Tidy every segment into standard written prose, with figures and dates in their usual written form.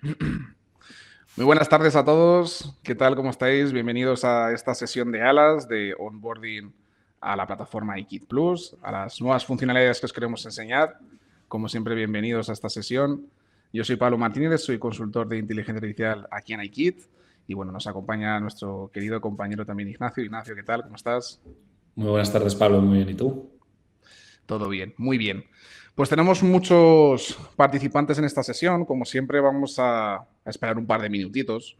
Muy buenas tardes a todos. ¿Qué tal? ¿Cómo estáis? Bienvenidos a esta sesión de alas de onboarding a la plataforma iKit Plus, a las nuevas funcionalidades que os queremos enseñar. Como siempre, bienvenidos a esta sesión. Yo soy Pablo Martínez, soy consultor de inteligencia artificial aquí en iKit. Y bueno, nos acompaña nuestro querido compañero también Ignacio. Ignacio, ¿qué tal? ¿Cómo estás? Muy buenas tardes, Pablo. Muy bien. ¿Y tú? Todo bien, muy bien. Pues tenemos muchos participantes en esta sesión. Como siempre, vamos a esperar un par de minutitos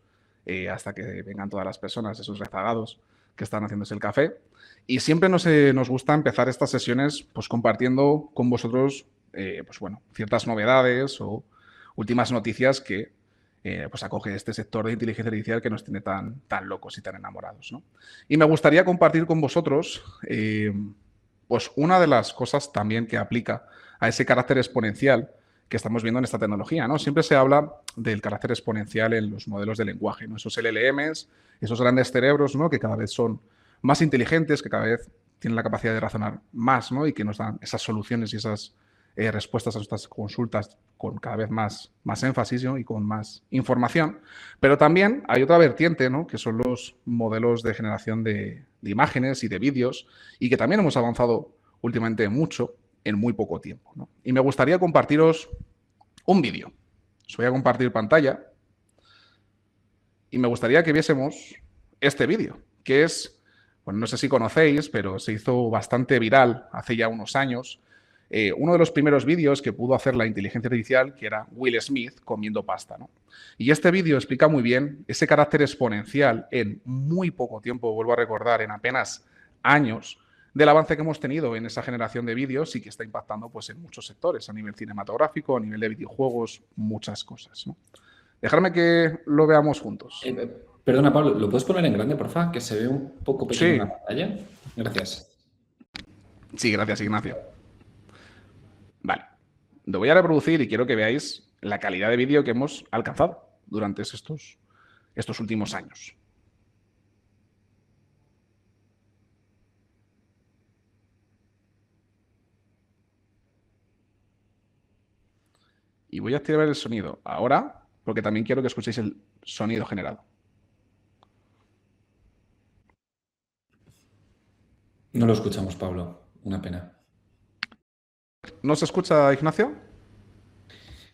hasta que vengan todas las personas, esos rezagados que están haciéndose el café. Y siempre nos gusta empezar estas sesiones pues, compartiendo con vosotros pues, bueno, ciertas novedades o últimas noticias que pues acoge este sector de inteligencia artificial que nos tiene tan locos y tan enamorados, ¿no? Y me gustaría compartir con vosotros pues una de las cosas también que aplica a ese carácter exponencial que estamos viendo en esta tecnología, ¿no? Siempre se habla del carácter exponencial en los modelos de lenguaje, ¿no? Esos LLMs, esos grandes cerebros, ¿no? Que cada vez son más inteligentes, que cada vez tienen la capacidad de razonar más, ¿no? Y que nos dan esas soluciones y esas respuestas a nuestras consultas con cada vez más énfasis, ¿no? Y con más información. Pero también hay otra vertiente, ¿no? Que son los modelos de generación de imágenes y de vídeos, y que también hemos avanzado últimamente mucho en muy poco tiempo, ¿no? Y me gustaría compartiros un vídeo. Os voy a compartir pantalla y me gustaría que viésemos este vídeo, que es, bueno, no sé si conocéis, pero se hizo bastante viral hace ya unos años. Uno de los primeros vídeos que pudo hacer la inteligencia artificial, que era Will Smith comiendo pasta, ¿no? Y este vídeo explica muy bien ese carácter exponencial en muy poco tiempo, vuelvo a recordar, en apenas años, del avance que hemos tenido en esa generación de vídeos y que está impactando pues, en muchos sectores, a nivel cinematográfico, a nivel de videojuegos, muchas cosas, ¿no? Dejadme que lo veamos juntos. Perdona, Pablo, ¿lo puedes poner en grande, porfa? Que se ve un poco pequeño en Sí, la pantalla. Gracias. sí, gracias, Ignacio. Vale, lo voy a reproducir y quiero que veáis la calidad de vídeo que hemos alcanzado durante estos últimos años. Y voy a activar el sonido ahora, porque también quiero que escuchéis el sonido generado. No lo escuchamos, Pablo. Una pena. ¿No se escucha, Ignacio?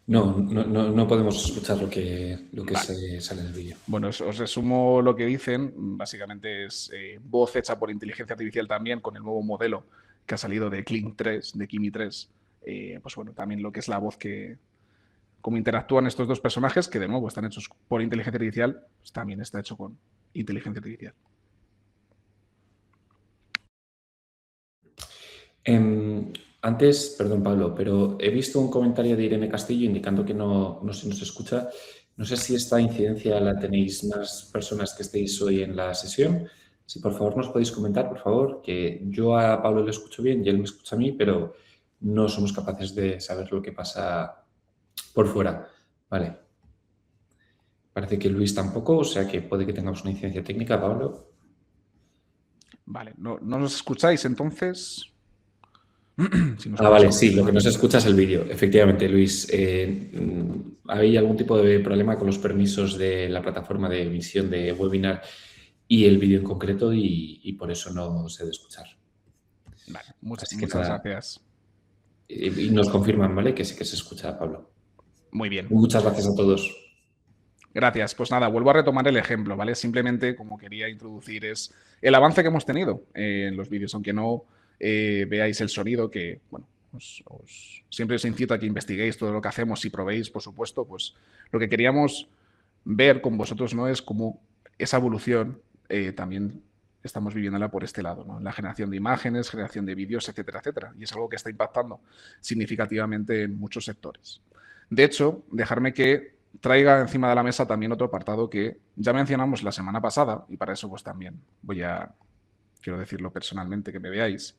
No podemos escuchar lo que Vale. se sale en el vídeo. Bueno, os resumo lo que dicen. Básicamente es voz hecha por inteligencia artificial también, con el nuevo modelo que ha salido de Kling 3, de Kimi 3. Pues bueno, también lo que es la voz que, cómo interactúan estos dos personajes, que de nuevo están hechos por inteligencia artificial, pues también está hecho con inteligencia artificial. Antes, perdón, Pablo, pero he visto un comentario de Irene Castillo indicando que no se nos escucha. No sé si esta incidencia la tenéis más personas que estéis hoy en la sesión. Si por favor nos podéis comentar, por favor, que yo a Pablo le escucho bien y él me escucha a mí, pero no somos capaces de saber lo que pasa por fuera. Vale. Parece que Luis tampoco, o sea que puede que tengamos una incidencia técnica, Pablo. Vale, no nos escucháis entonces. Si nos Ah, podéis vale, sí, lo que confirmar. no se escucha es el vídeo. Efectivamente, Luis, ¿hay algún tipo de problema con los permisos de la plataforma de emisión de webinar y el vídeo en concreto y por eso no se debe escuchar? Vale, Así que muchas nada, gracias. y nos confirman, ¿vale? Que sí que se escucha, Pablo. Muy bien. Muchas gracias a todos. Gracias. Pues nada, vuelvo a retomar el ejemplo, ¿vale? Simplemente como quería introducir es el avance que hemos tenido en los vídeos, aunque no veáis el sonido, que, bueno, siempre os incito a que investiguéis todo lo que hacemos y probéis, por supuesto, pues lo que queríamos ver con vosotros, ¿no? Es cómo esa evolución también estamos viviéndola por este lado, ¿no? La generación de imágenes, generación de vídeos, etcétera, etcétera. Y es algo que está impactando significativamente en muchos sectores. De hecho, dejarme que traiga encima de la mesa también otro apartado que ya mencionamos la semana pasada, y para eso pues también quiero decirlo personalmente, que me veáis,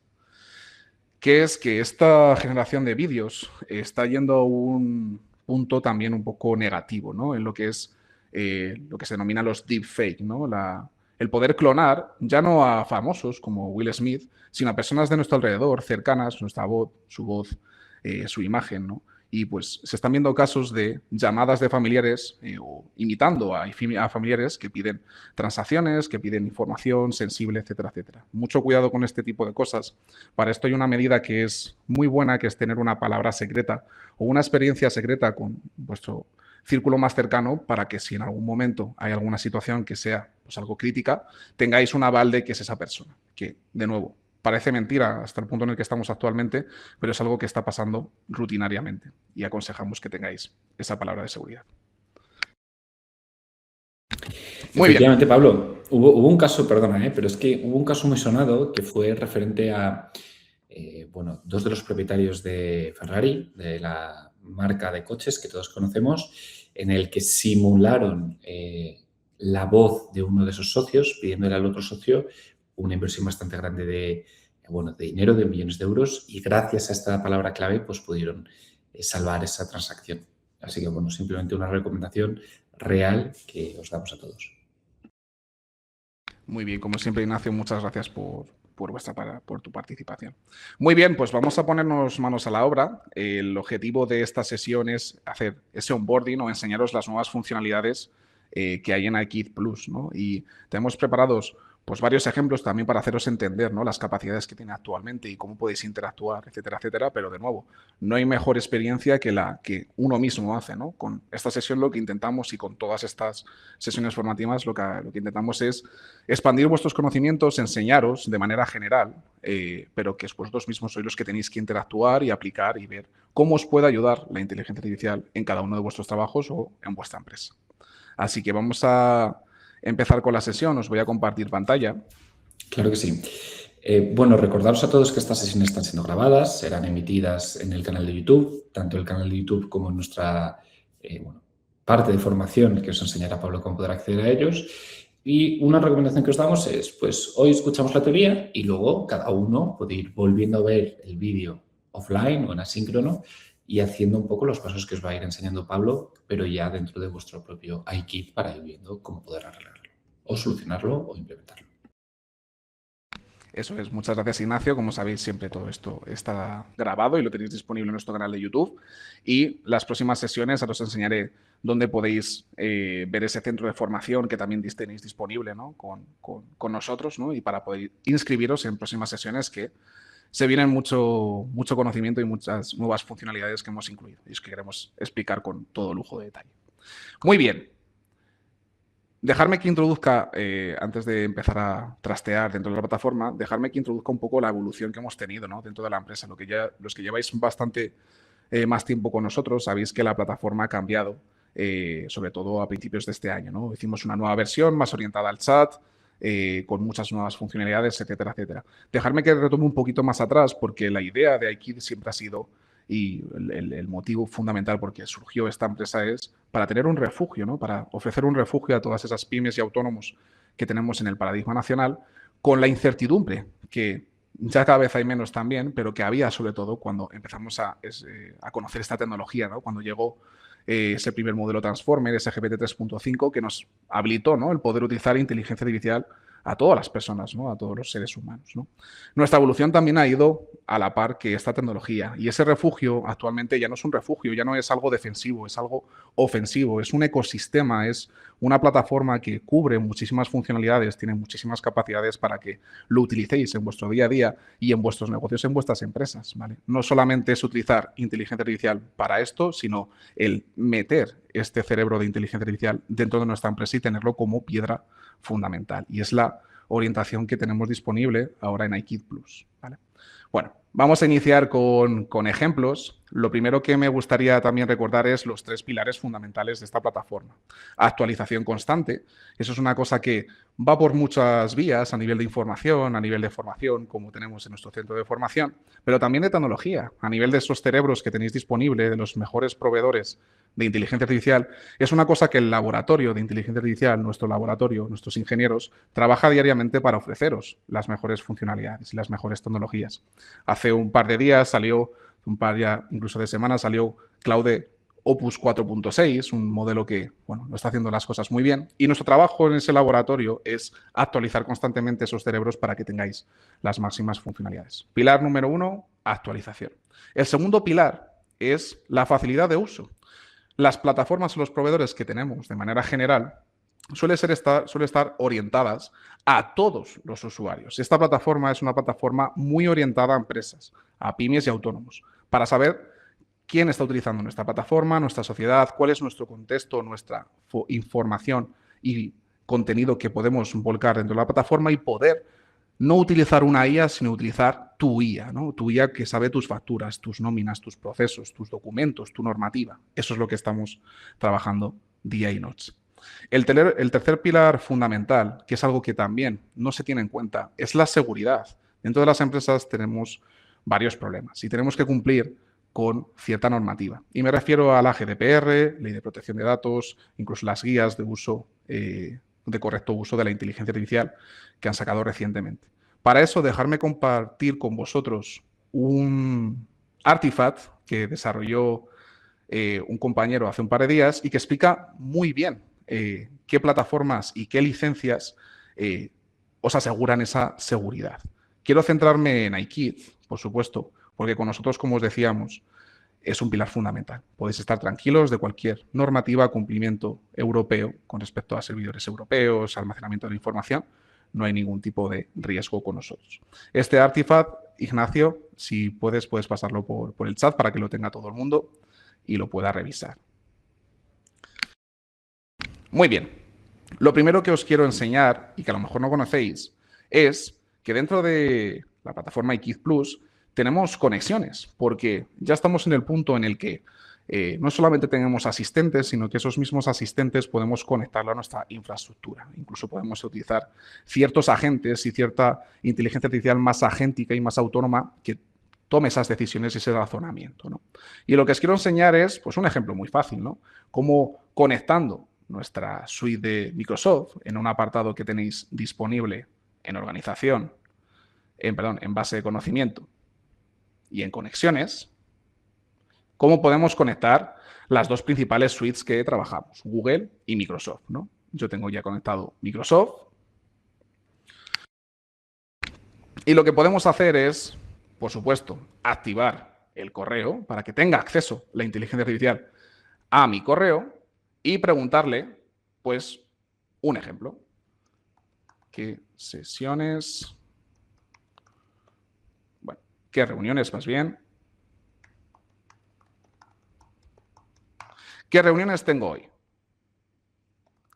que es que esta generación de vídeos está yendo a un punto también un poco negativo, ¿no? En lo que es lo que se denomina los deepfake, ¿no? El poder clonar ya no a famosos como Will Smith, sino a personas de nuestro alrededor, cercanas, nuestra voz, su imagen, ¿no? y pues se están viendo casos de llamadas de familiares o imitando a familiares que piden transacciones, que piden información sensible, etcétera, etcétera. Mucho cuidado con este tipo de cosas. Para esto hay una medida que es muy buena, que es tener una palabra secreta o una experiencia secreta con vuestro círculo más cercano para que si en algún momento hay alguna situación que sea pues, algo crítica, tengáis un aval de que es esa persona, que de nuevo parece mentira hasta el punto en el que estamos actualmente, pero es algo que está pasando rutinariamente y aconsejamos que tengáis esa palabra de seguridad. Muy Efectivamente, bien. Pablo, hubo un caso, perdona, pero es que hubo un caso muy sonado que fue referente a, bueno, dos de los propietarios de Ferrari, de la marca de coches que todos conocemos, en el que simularon la voz de uno de esos socios pidiéndole al otro socio una inversión bastante grande de dinero, de millones de euros, y gracias a esta palabra clave pues pudieron salvar esa transacción. Así que, bueno, simplemente una recomendación real que os damos a todos. Muy bien, como siempre, Ignacio, muchas gracias por tu participación. Muy bien, pues vamos a ponernos manos a la obra. El objetivo de esta sesión es hacer ese onboarding o enseñaros las nuevas funcionalidades que hay en iKit Plus, ¿no? Y tenemos preparados pues varios ejemplos también para haceros entender, ¿no?, las capacidades que tiene actualmente y cómo podéis interactuar, etcétera, etcétera. Pero de nuevo, no hay mejor experiencia que la que uno mismo hace, ¿no? Con esta sesión lo que intentamos y con todas estas sesiones formativas lo que intentamos es expandir vuestros conocimientos, enseñaros de manera general, pero que vosotros mismos sois los que tenéis que interactuar y aplicar y ver cómo os puede ayudar la inteligencia artificial en cada uno de vuestros trabajos o en vuestra empresa. Así que vamos a empezar con la sesión. Os voy a compartir pantalla. Claro que sí. Bueno, recordaros a todos que estas sesiones están siendo grabadas, serán emitidas en el canal de YouTube, tanto el canal de YouTube como en nuestra parte de formación que os enseñará Pablo cómo poder acceder a ellos. Y una recomendación que os damos es, pues hoy escuchamos la teoría y luego cada uno puede ir volviendo a ver el vídeo offline o en asíncrono y haciendo un poco los pasos que os va a ir enseñando Pablo, pero ya dentro de vuestro propio iKit para ir viendo cómo poder arreglarlo o solucionarlo o implementarlo. Eso es, muchas gracias, Ignacio. Como sabéis, siempre todo esto está grabado y lo tenéis disponible en nuestro canal de YouTube. Y las próximas sesiones os enseñaré dónde podéis ver ese centro de formación que también tenéis disponible, ¿no?, con nosotros, ¿no?, y para poder inscribiros en próximas sesiones que se vienen mucho conocimiento y muchas nuevas funcionalidades que hemos incluido y es que queremos explicar con todo lujo de detalle. Muy bien. Dejarme que introduzca, antes de empezar a trastear dentro de la plataforma, dejarme que introduzca un poco la evolución que hemos tenido, ¿no?, dentro de la empresa. Los que lleváis bastante más tiempo con nosotros, sabéis que la plataforma ha cambiado, sobre todo a principios de este año, ¿no? Hicimos una nueva versión más orientada al chat, con muchas nuevas funcionalidades, etcétera, etcétera. Dejarme que retome un poquito más atrás, porque la idea de iKit siempre ha sido, y el motivo fundamental por qué surgió esta empresa es para tener un refugio, ¿no?, para ofrecer un refugio a todas esas pymes y autónomos que tenemos en el paradigma nacional, con la incertidumbre que ya cada vez hay menos también, pero que había sobre todo cuando empezamos a conocer esta tecnología, ¿no?, cuando llegó ese primer modelo Transformer, ese GPT 3.5, que nos habilitó, ¿no?, el poder utilizar inteligencia artificial a todas las personas, ¿no?, a todos los seres humanos, ¿no? Nuestra evolución también ha ido a la par que esta tecnología. Y ese refugio actualmente ya no es un refugio, ya no es algo defensivo, es algo ofensivo, es un ecosistema, es una plataforma que cubre muchísimas funcionalidades, tiene muchísimas capacidades para que lo utilicéis en vuestro día a día y en vuestros negocios, en vuestras empresas, ¿vale? No solamente es utilizar inteligencia artificial para esto, sino el meter este cerebro de inteligencia artificial dentro de nuestra empresa y tenerlo como piedra fundamental. Y es la orientación que tenemos disponible ahora en iKit Plus, ¿vale? Bueno, vamos a iniciar con ejemplos. Lo primero que me gustaría también recordar es los 3 pilares fundamentales de esta plataforma. Actualización constante. Eso es una cosa que va por muchas vías a nivel de información, a nivel de formación, como tenemos en nuestro centro de formación, pero también de tecnología, a nivel de esos cerebros que tenéis disponible, de los mejores proveedores de inteligencia artificial. Es una cosa que el laboratorio de inteligencia artificial, nuestro laboratorio, nuestros ingenieros, trabaja diariamente para ofreceros las mejores funcionalidades y las mejores tecnologías. Hace un par de días salió, un par ya incluso de semanas, salió Claude Opus 4.6, un modelo que, bueno, lo está haciendo las cosas muy bien. Y nuestro trabajo en ese laboratorio es actualizar constantemente esos cerebros para que tengáis las máximas funcionalidades. Pilar número 1, actualización. El segundo pilar es la facilidad de uso. Las plataformas o los proveedores que tenemos de manera general suelen estar orientadas a todos los usuarios. Esta plataforma es una plataforma muy orientada a empresas, a pymes y autónomos, para saber quién está utilizando nuestra plataforma, nuestra sociedad, cuál es nuestro contexto, nuestra información y contenido que podemos volcar dentro de la plataforma y poder no utilizar una IA, sino utilizar tu IA, ¿no? Tu IA que sabe tus facturas, tus nóminas, tus procesos, tus documentos, tu normativa. Eso es lo que estamos trabajando día y noche. El tercer pilar fundamental, que es algo que también no se tiene en cuenta, es la seguridad. Dentro de las empresas tenemos varios problemas y tenemos que cumplir con cierta normativa. Y me refiero a la GDPR, Ley de Protección de Datos, incluso las guías de uso, de correcto uso de la inteligencia artificial que han sacado recientemente. Para eso, dejarme compartir con vosotros un artifact que desarrolló un compañero hace un par de días y que explica muy bien qué plataformas y qué licencias os aseguran esa seguridad. Quiero centrarme en iKit, por supuesto, porque con nosotros, como os decíamos, es un pilar fundamental. Podéis estar tranquilos de cualquier normativa, cumplimiento europeo con respecto a servidores europeos, almacenamiento de la información. No hay ningún tipo de riesgo con nosotros. Este artifact, Ignacio, si puedes pasarlo por el chat para que lo tenga todo el mundo y lo pueda revisar. Muy bien. Lo primero que os quiero enseñar, y que a lo mejor no conocéis, es que dentro de la plataforma iKit Plus tenemos conexiones, porque ya estamos en el punto en el que no solamente tenemos asistentes, sino que esos mismos asistentes podemos conectarlo a nuestra infraestructura. Incluso podemos utilizar ciertos agentes y cierta inteligencia artificial más agéntica y más autónoma que tome esas decisiones y ese razonamiento, ¿no? Y lo que os quiero enseñar es pues, un ejemplo muy fácil, ¿no? Cómo conectando nuestra suite de Microsoft en un apartado que tenéis disponible en organización, en base de conocimiento y en conexiones, cómo podemos conectar las dos principales suites que trabajamos, Google y Microsoft, ¿no? Yo tengo ya conectado Microsoft. Y lo que podemos hacer es, por supuesto, activar el correo para que tenga acceso la inteligencia artificial a mi correo y preguntarle, pues, un ejemplo. ¿Qué sesiones? Bueno, ¿qué reuniones más bien? ¿Qué reuniones tengo hoy?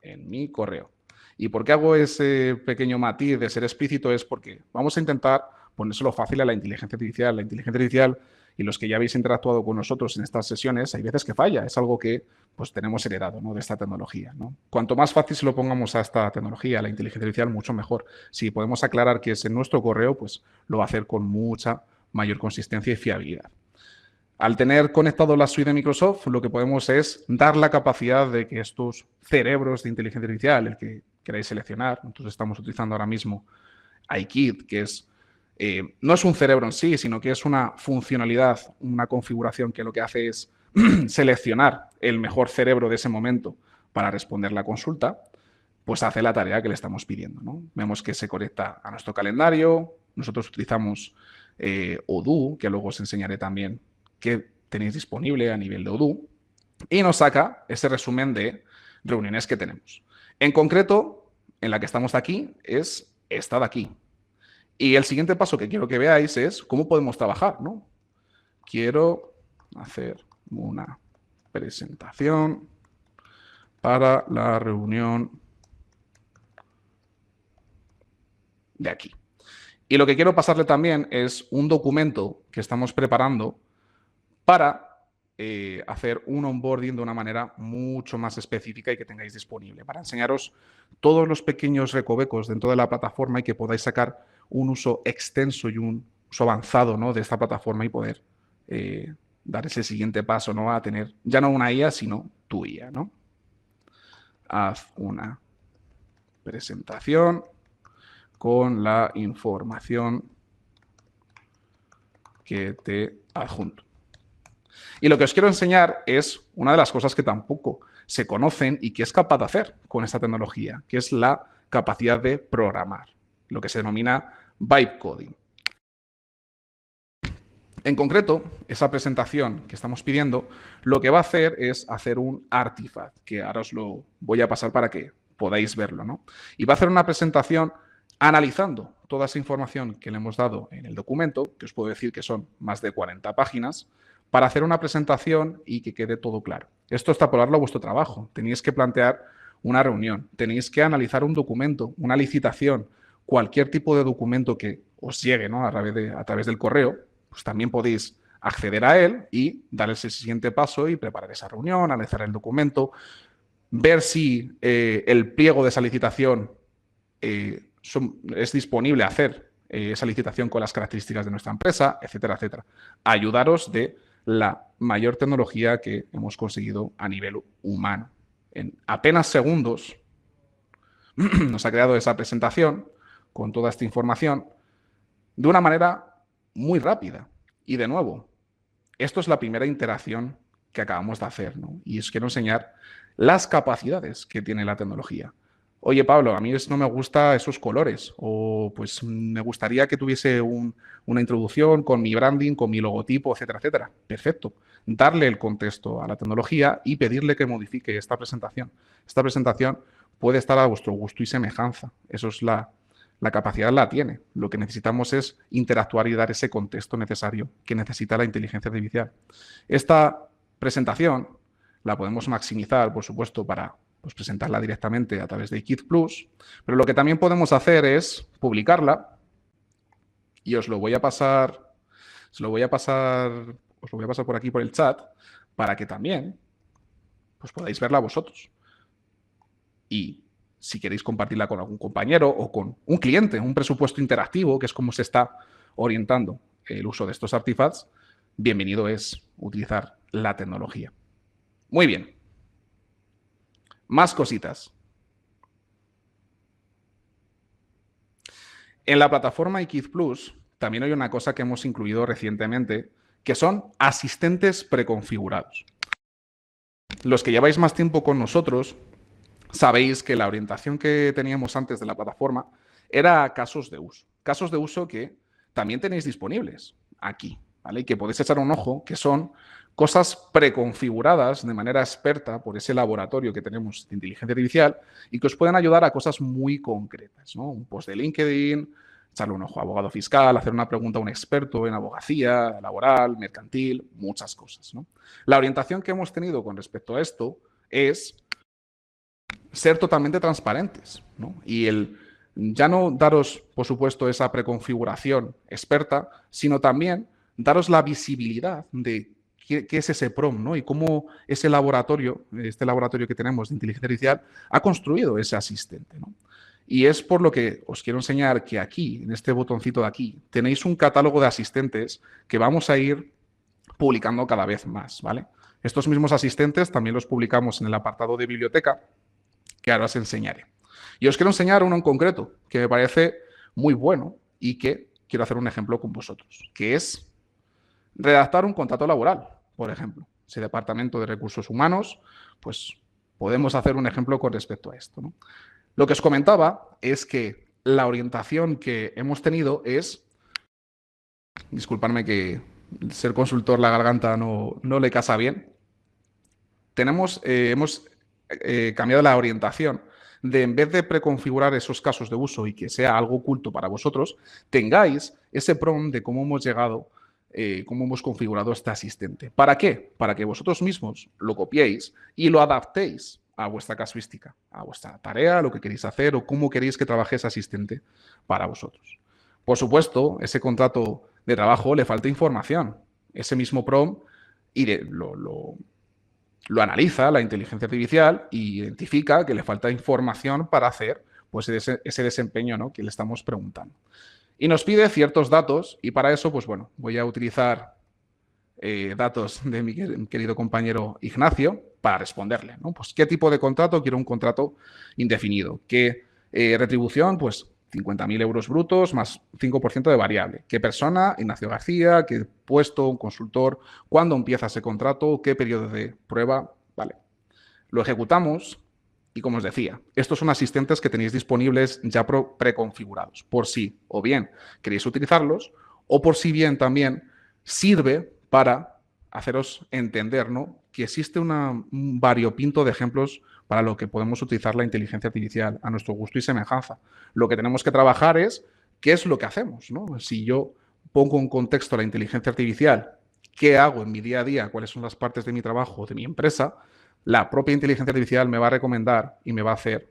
En mi correo. ¿Y por qué hago ese pequeño matiz de ser explícito? Es porque vamos a intentar ponérselo fácil a la inteligencia artificial. La inteligencia artificial, y los que ya habéis interactuado con nosotros en estas sesiones, hay veces que falla. Es algo que pues, tenemos heredado, ¿no? De esta tecnología, ¿no? Cuanto más fácil se lo pongamos a esta tecnología, a la inteligencia artificial, mucho mejor. Si podemos aclarar que es en nuestro correo, pues lo va a hacer con mucha mayor consistencia y fiabilidad. Al tener conectado la suite de Microsoft, lo que podemos es dar la capacidad de que estos cerebros de inteligencia artificial, el que queráis seleccionar, entonces estamos utilizando ahora mismo iKit, que es, no es un cerebro en sí, sino que es una funcionalidad, una configuración que lo que hace es seleccionar el mejor cerebro de ese momento para responder la consulta, pues hace la tarea que le estamos pidiendo, ¿no? Vemos que se conecta a nuestro calendario, nosotros utilizamos Odoo, que luego os enseñaré también que tenéis disponible a nivel de Odoo, y nos saca ese resumen de reuniones que tenemos. En concreto, en la que estamos aquí, es esta de aquí. Y el siguiente paso que quiero que veáis es cómo podemos trabajar, ¿no? Quiero hacer una presentación para la reunión de aquí. Y lo que quiero pasarle también es un documento que estamos preparando para hacer un onboarding de una manera mucho más específica y que tengáis disponible, para enseñaros todos los pequeños recovecos dentro de la plataforma y que podáis sacar un uso extenso y un uso avanzado, ¿no? De esta plataforma y poder dar ese siguiente paso, ¿no? A tener ya no una IA, sino tu IA, ¿no? Haz una presentación con la información que te adjunto. Y lo que os quiero enseñar es una de las cosas que tampoco se conocen y que es capaz de hacer con esta tecnología, que es la capacidad de programar, lo que se denomina vibe coding. En concreto, esa presentación que estamos pidiendo, lo que va a hacer es hacer un artifact, que ahora os lo voy a pasar para que podáis verlo, ¿no? Y va a hacer una presentación analizando toda esa información que le hemos dado en el documento, que os puedo decir que son más de 40 páginas, para hacer una presentación y que quede todo claro. Esto es extrapolarlo a vuestro trabajo. Tenéis que plantear una reunión, tenéis que analizar un documento, una licitación, cualquier tipo de documento que os llegue, ¿no? a través del correo, pues también podéis acceder a él y dar ese siguiente paso y preparar esa reunión, analizar el documento, ver si el pliego de esa licitación es disponible a hacer esa licitación con las características de nuestra empresa, etcétera, etcétera. Ayudaros de la mayor tecnología que hemos conseguido a nivel humano. En apenas segundos nos ha creado esa presentación con toda esta información de una manera muy rápida. Y de nuevo, esto es la primera interacción que acabamos de hacer, ¿no? Y os quiero enseñar las capacidades que tiene la tecnología. Oye, Pablo, a mí no me gustan esos colores, o pues me gustaría que tuviese una introducción con mi branding, con mi logotipo, etcétera, etcétera. Perfecto. Darle el contexto a la tecnología y pedirle que modifique esta presentación. Esta presentación puede estar a vuestro gusto y semejanza. Eso es la capacidad la tiene. Lo que necesitamos es interactuar y dar ese contexto necesario que necesita la inteligencia artificial. Esta presentación la podemos maximizar, por supuesto, para presentarla directamente a través de Kit Plus, pero lo que también podemos hacer es publicarla y os lo voy a pasar por aquí por el chat para que también podáis verla vosotros. Y si queréis compartirla con algún compañero o con un cliente, un presupuesto interactivo, que es como se está orientando el uso de estos artifacts, bienvenido es utilizar la tecnología. Muy bien. Más cositas. En la plataforma iKit Plus también hay una cosa que hemos incluido recientemente, que son asistentes preconfigurados. Los que lleváis más tiempo con nosotros sabéis que la orientación que teníamos antes de la plataforma era casos de uso. Casos de uso que también tenéis disponibles aquí, ¿vale? Y que podéis echar un ojo, que son cosas preconfiguradas de manera experta por ese laboratorio que tenemos de inteligencia artificial y que os pueden ayudar a cosas muy concretas, ¿no? Un post de LinkedIn, echarle un ojo a abogado fiscal, hacer una pregunta a un experto en abogacía, laboral, mercantil, muchas cosas, ¿no? La orientación que hemos tenido con respecto a esto es ser totalmente transparentes, ¿no? Y ya no daros, por supuesto, esa preconfiguración experta, sino también daros la visibilidad de qué es ese PROM, ¿no? Y cómo ese laboratorio, este laboratorio que tenemos de inteligencia artificial, ha construido ese asistente, ¿no? Y es por lo que os quiero enseñar que aquí, en este botoncito de aquí, tenéis un catálogo de asistentes que vamos a ir publicando cada vez más, ¿vale? Estos mismos asistentes también los publicamos en el apartado de biblioteca, que ahora os enseñaré. Y os quiero enseñar uno en concreto, que me parece muy bueno y que quiero hacer un ejemplo con vosotros, que es redactar un contrato laboral, por ejemplo. Ese departamento de recursos humanos, pues podemos hacer un ejemplo con respecto a esto, ¿no? Lo que os comentaba es que la orientación que hemos tenido es, disculpadme que ser consultor la garganta no le casa bien, hemos cambiado la orientación de, en vez de preconfigurar esos casos de uso y que sea algo oculto para vosotros, tengáis ese prompt de cómo hemos llegado, cómo hemos configurado este asistente. ¿Para qué? Para que vosotros mismos lo copiéis y lo adaptéis a vuestra casuística, a vuestra tarea, lo que queréis hacer o cómo queréis que trabaje ese asistente para vosotros. Por supuesto, ese contrato de trabajo le falta información. Ese mismo prompt lo analiza la inteligencia artificial y identifica que le falta información para hacer pues, ese desempeño, ¿no?, que le estamos preguntando. Y nos pide ciertos datos y para eso, pues bueno, voy a utilizar datos de mi querido compañero Ignacio para responderle, ¿no? Pues, ¿qué tipo de contrato? Quiero un contrato indefinido. ¿Qué retribución? Pues 50.000 euros brutos más 5% de variable. ¿Qué persona? Ignacio García. ¿Qué puesto? Un consultor. ¿Cuándo empieza ese contrato? ¿Qué periodo de prueba? Vale. Lo ejecutamos y, como os decía, estos son asistentes que tenéis disponibles ya preconfigurados, por si o bien queréis utilizarlos o por si bien también sirve para haceros entender, ¿no?, que existe un variopinto de ejemplos para lo que podemos utilizar la inteligencia artificial a nuestro gusto y semejanza. Lo que tenemos que trabajar es qué es lo que hacemos, ¿no? Si yo pongo en contexto la inteligencia artificial, qué hago en mi día a día, cuáles son las partes de mi trabajo, de mi empresa, la propia inteligencia artificial me va a recomendar y me va a hacer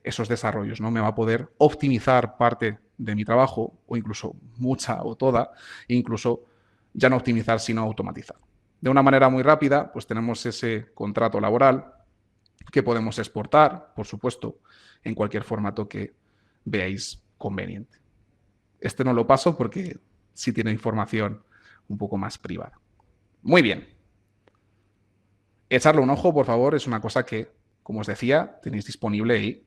esos desarrollos, ¿no? Me va a poder optimizar parte de mi trabajo, o incluso mucha o toda, e incluso ya no optimizar, sino automatizar. De una manera muy rápida, pues tenemos ese contrato laboral que podemos exportar, por supuesto, en cualquier formato que veáis conveniente. Este no lo paso porque sí tiene información un poco más privada. Muy bien. Echarle un ojo, por favor, es una cosa que, como os decía, tenéis disponible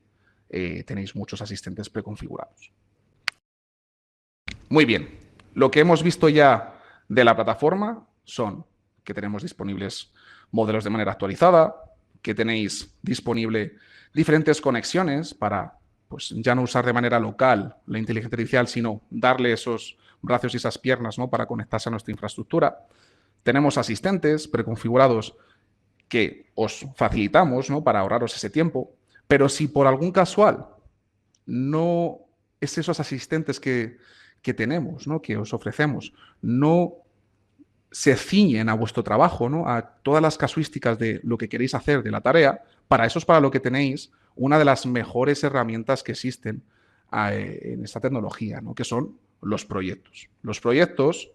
y tenéis muchos asistentes preconfigurados. Muy bien. Lo que hemos visto ya de la plataforma son que tenemos disponibles modelos de manera actualizada, que tenéis disponible diferentes conexiones para, pues, ya no usar de manera local la inteligencia artificial, sino darle esos brazos y esas piernas, ¿no?, para conectarse a nuestra infraestructura. Tenemos asistentes preconfigurados que os facilitamos, ¿no?, para ahorraros ese tiempo, pero si por algún casual no es esos asistentes que tenemos, ¿no?, que os ofrecemos, no se ciñen a vuestro trabajo, ¿no?, a todas las casuísticas de lo que queréis hacer de la tarea, para eso es para lo que tenéis una de las mejores herramientas que existen en esta tecnología, ¿no?, que son los proyectos. Los proyectos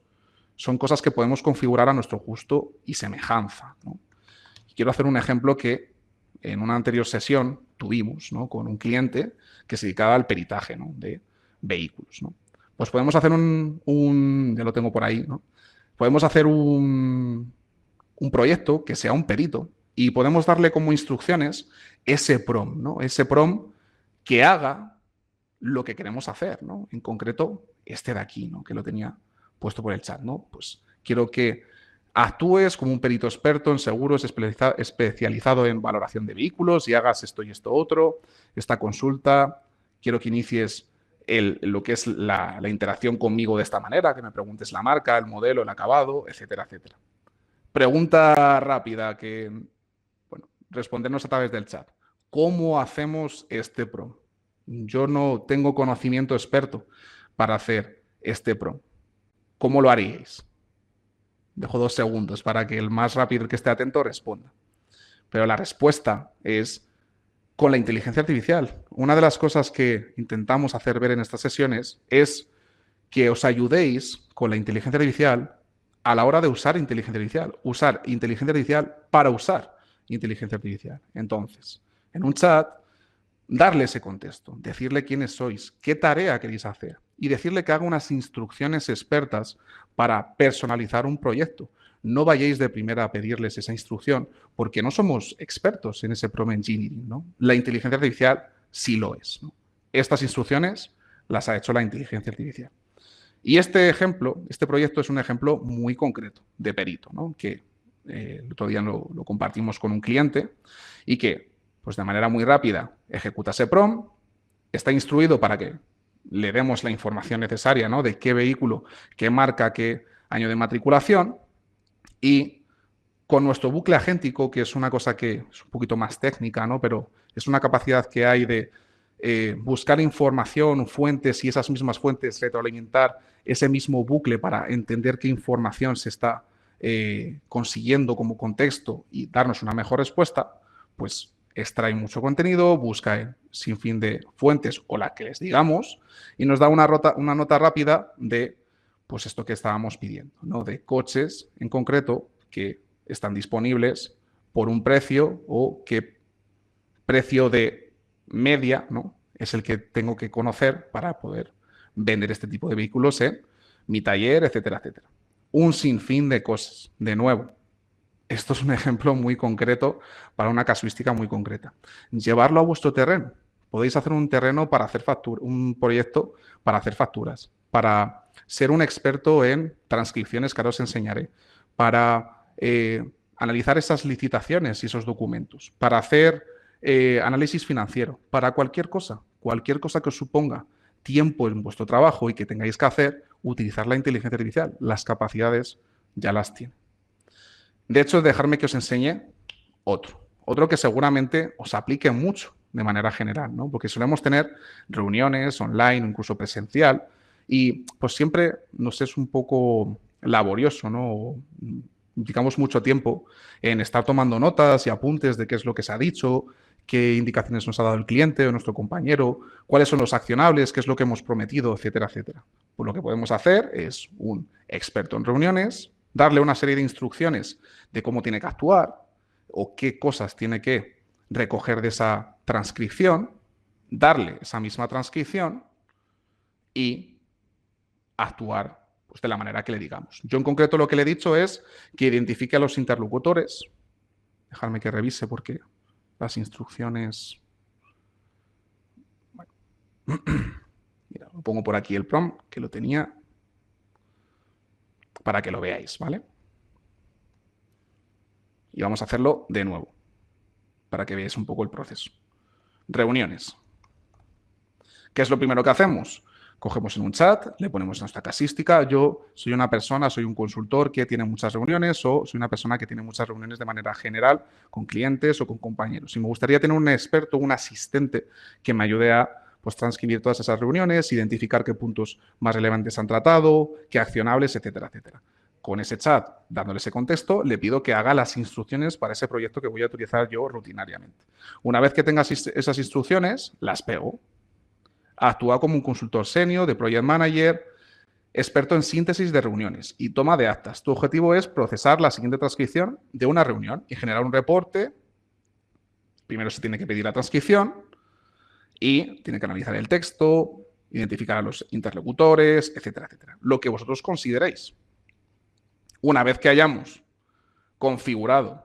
son cosas que podemos configurar a nuestro gusto y semejanza, ¿no? Quiero hacer un ejemplo que en una anterior sesión tuvimos, ¿no?, con un cliente que se dedicaba al peritaje, ¿no?, de vehículos, ¿no? Pues podemos hacer ya lo tengo por ahí, ¿no? Podemos hacer un proyecto que sea un perito y podemos darle como instrucciones ese prompt, ¿no? Ese prompt que haga lo que queremos hacer, ¿no? En concreto, este de aquí, ¿no?, que lo tenía puesto por el chat, ¿no? Pues quiero que actúes como un perito experto en seguros especializado en valoración de vehículos y hagas esto y esto otro, esta consulta. Quiero que inicies lo que es la interacción conmigo de esta manera, que me preguntes la marca, el modelo, el acabado, etcétera, etcétera. Pregunta rápida que, bueno, respondernos a través del chat. ¿Cómo hacemos este prompt? Yo no tengo conocimiento experto para hacer este prompt. ¿Cómo lo haríais? Dejo 2 segundos para que el más rápido que esté atento responda. Pero la respuesta es con la inteligencia artificial. Una de las cosas que intentamos hacer ver en estas sesiones es que os ayudéis con la inteligencia artificial a la hora de usar inteligencia artificial. Usar inteligencia artificial para usar inteligencia artificial. Entonces, en un chat, darle ese contexto, decirle quiénes sois, qué tarea queréis hacer y decirle que haga unas instrucciones expertas para personalizar un proyecto. No vayáis de primera a pedirles esa instrucción porque no somos expertos en ese prompt engineering, ¿no? La inteligencia artificial sí lo es, ¿no? Estas instrucciones las ha hecho la inteligencia artificial. Y este ejemplo, este proyecto es un ejemplo muy concreto de perito, ¿no?, que el otro día lo compartimos con un cliente y que, pues de manera muy rápida, ejecuta ese prompt, está instruido para que le demos la información necesaria, ¿no?, de qué vehículo, qué marca, qué año de matriculación, y con nuestro bucle agéntico, que es una cosa que es un poquito más técnica, ¿no?, pero es una capacidad que hay de buscar información, fuentes, y esas mismas fuentes retroalimentar ese mismo bucle para entender qué información se está consiguiendo como contexto y darnos una mejor respuesta, pues extrae mucho contenido, busca el sinfín de fuentes o la que les digamos y nos da una nota rápida de, pues, esto que estábamos pidiendo, ¿no?, de coches en concreto que están disponibles por un precio o qué precio de media, ¿no?, es el que tengo que conocer para poder vender este tipo de vehículos en mi taller, etcétera, etcétera. Un sinfín de cosas. De nuevo, esto es un ejemplo muy concreto para una casuística muy concreta. Llevarlo a vuestro terreno. Podéis hacer un terreno para hacer un proyecto para hacer facturas, para ser un experto en transcripciones que ahora os enseñaré, para analizar esas licitaciones y esos documentos, para hacer análisis financiero, para cualquier cosa que os suponga tiempo en vuestro trabajo y que tengáis que hacer, utilizar la inteligencia artificial. Las capacidades ya las tiene. De hecho, dejarme que os enseñe otro que seguramente os aplique mucho de manera general, ¿no? Porque solemos tener reuniones online, incluso presencial, y pues siempre nos es un poco laborioso, ¿no? Dedicamos mucho tiempo en estar tomando notas y apuntes de qué es lo que se ha dicho, qué indicaciones nos ha dado el cliente o nuestro compañero, cuáles son los accionables, qué es lo que hemos prometido, etcétera, etcétera. Pues lo que podemos hacer es un experto en reuniones, darle una serie de instrucciones de cómo tiene que actuar o qué cosas tiene que recoger de esa transcripción, darle esa misma transcripción y actuar pues, de la manera que le digamos. Yo en concreto lo que le he dicho es que identifique a los interlocutores. Dejadme que revise porque las instrucciones... Bueno. Mira, lo pongo por aquí el prompt, que lo tenía, para que lo veáis, ¿vale? Y vamos a hacerlo de nuevo, para que veáis un poco el proceso. Reuniones. ¿Qué es lo primero que hacemos? Cogemos en un chat, le ponemos nuestra casística. Yo soy una persona, soy un consultor que tiene muchas reuniones o soy una persona que tiene muchas reuniones de manera general con clientes o con compañeros. Y me gustaría tener un experto, un asistente que me ayude a pues, transcribir todas esas reuniones, identificar qué puntos más relevantes han tratado, qué accionables, etcétera, etcétera. Con ese chat, dándole ese contexto, le pido que haga las instrucciones para ese proyecto que voy a utilizar yo rutinariamente. Una vez que tenga esas instrucciones, las pego. Actúa como un consultor senior, de project manager, experto en síntesis de reuniones y toma de actas. Tu objetivo es procesar la siguiente transcripción de una reunión y generar un reporte. Primero se tiene que pedir la transcripción y tiene que analizar el texto, identificar a los interlocutores, etcétera, etcétera. Lo que vosotros consideréis. Una vez que hayamos configurado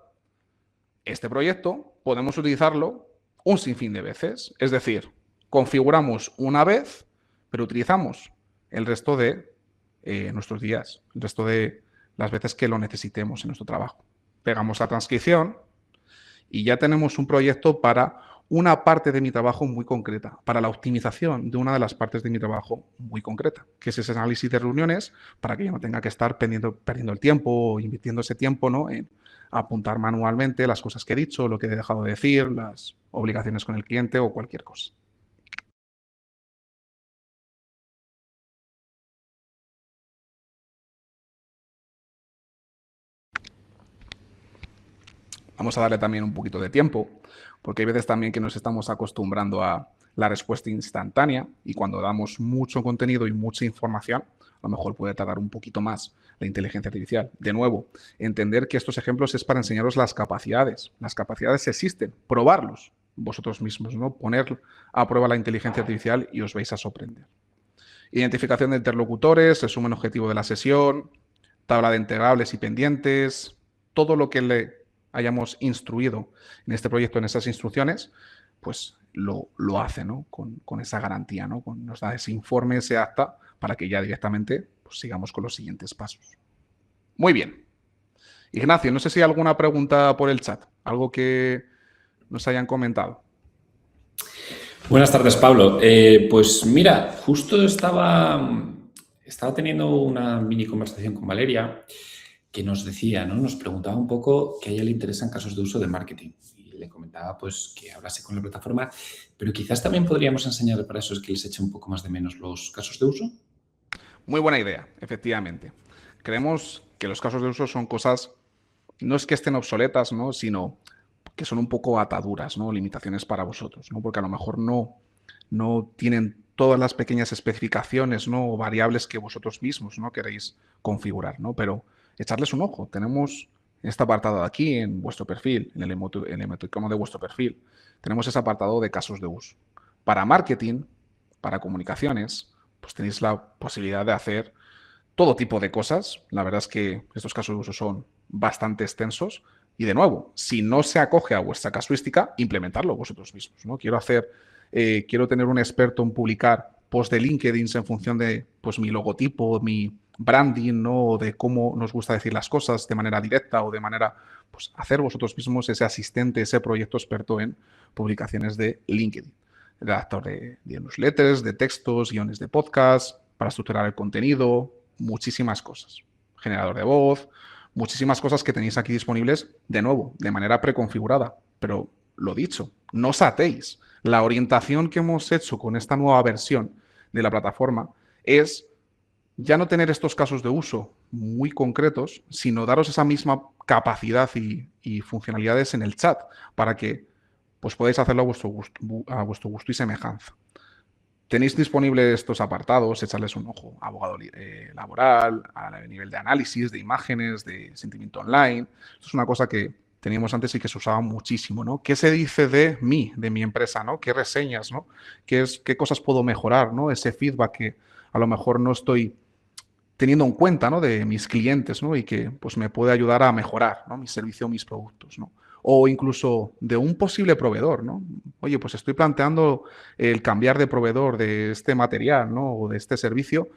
este proyecto, podemos utilizarlo un sinfín de veces. Es decir, configuramos una vez, pero utilizamos el resto de nuestros días, el resto de las veces que lo necesitemos en nuestro trabajo. Pegamos la transcripción y ya tenemos un proyecto para una parte de mi trabajo muy concreta, para la optimización de una de las partes de mi trabajo muy concreta, que es ese análisis de reuniones, para que yo no tenga que estar perdiendo el tiempo o invirtiendo ese tiempo, ¿no?, en apuntar manualmente las cosas que he dicho, lo que he dejado de decir, las obligaciones con el cliente o cualquier cosa. Vamos a darle también un poquito de tiempo, porque hay veces también que nos estamos acostumbrando a la respuesta instantánea y cuando damos mucho contenido y mucha información, a lo mejor puede tardar un poquito más la inteligencia artificial. De nuevo, entender que estos ejemplos es para enseñaros las capacidades. Las capacidades existen, probarlos vosotros mismos, ¿no? Poner a prueba la inteligencia artificial y os vais a sorprender. Identificación de interlocutores, resumen objetivo de la sesión, tabla de entregables y pendientes, todo lo que le hayamos instruido en este proyecto, en esas instrucciones, pues lo hace, ¿no?, con esa garantía, ¿no? Nos da ese informe, ese acta, para que ya directamente pues, sigamos con los siguientes pasos. Muy bien. Ignacio, no sé si hay alguna pregunta por el chat, algo que nos hayan comentado. Buenas tardes, Pablo. Pues mira, justo estaba teniendo una mini conversación con Valeria que nos decía, ¿no? Nos preguntaba un poco que a ella le interesan casos de uso de marketing. Y le comentaba pues que hablase con la plataforma, pero quizás también podríamos enseñar para eso es que les eche un poco más de menos los casos de uso. Muy buena idea, efectivamente. Creemos que los casos de uso son cosas, no es que estén obsoletas, ¿no?, sino que son un poco ataduras, ¿no?, limitaciones para vosotros, ¿no?, porque a lo mejor no tienen todas las pequeñas especificaciones, ¿no?, o variables que vosotros mismos, ¿no?, queréis configurar, ¿no? Pero echarles un ojo. Tenemos este apartado de aquí en vuestro perfil, en el emoticono de vuestro perfil. Tenemos ese apartado de casos de uso. Para marketing, para comunicaciones, pues tenéis la posibilidad de hacer todo tipo de cosas. La verdad es que estos casos de uso son bastante extensos. Y de nuevo, si no se acoge a vuestra casuística, implementarlo vosotros mismos, ¿no? Quiero tener un experto en publicar post de LinkedIn en función de pues, mi logotipo, mi branding, ¿no?, o de cómo nos gusta decir las cosas de manera directa o de manera, pues, hacer vosotros mismos ese asistente, ese proyecto experto en publicaciones de LinkedIn. Redactor de newsletters, de textos, guiones de podcast, para estructurar el contenido, muchísimas cosas. generador de voz, muchísimas cosas que tenéis aquí disponibles, de nuevo, de manera preconfigurada. Pero lo dicho, no os atéis. La orientación que hemos hecho con esta nueva versión de la plataforma es ya no tener estos casos de uso muy concretos, sino daros esa misma capacidad y funcionalidades en el chat para que pues, podáis hacerlo a vuestro gusto y semejanza. Tenéis disponibles estos apartados, echarles un ojo, abogado laboral, a nivel de análisis, de imágenes, de sentimiento online. Esto es una cosa que teníamos antes y que se usaba muchísimo, ¿no? ¿Qué se dice de mí, de mi empresa, ¿no? ¿Qué reseñas, ¿no? ¿Qué cosas puedo mejorar, ¿no? Ese feedback que a lo mejor no estoy teniendo en cuenta, ¿no? De mis clientes, ¿no? Y que pues me puede ayudar a mejorar, ¿no? Mi servicio, mis productos, ¿no? O incluso de un posible proveedor, ¿no? Oye, pues estoy planteando el cambiar de proveedor de este material, ¿no? O de este servicio,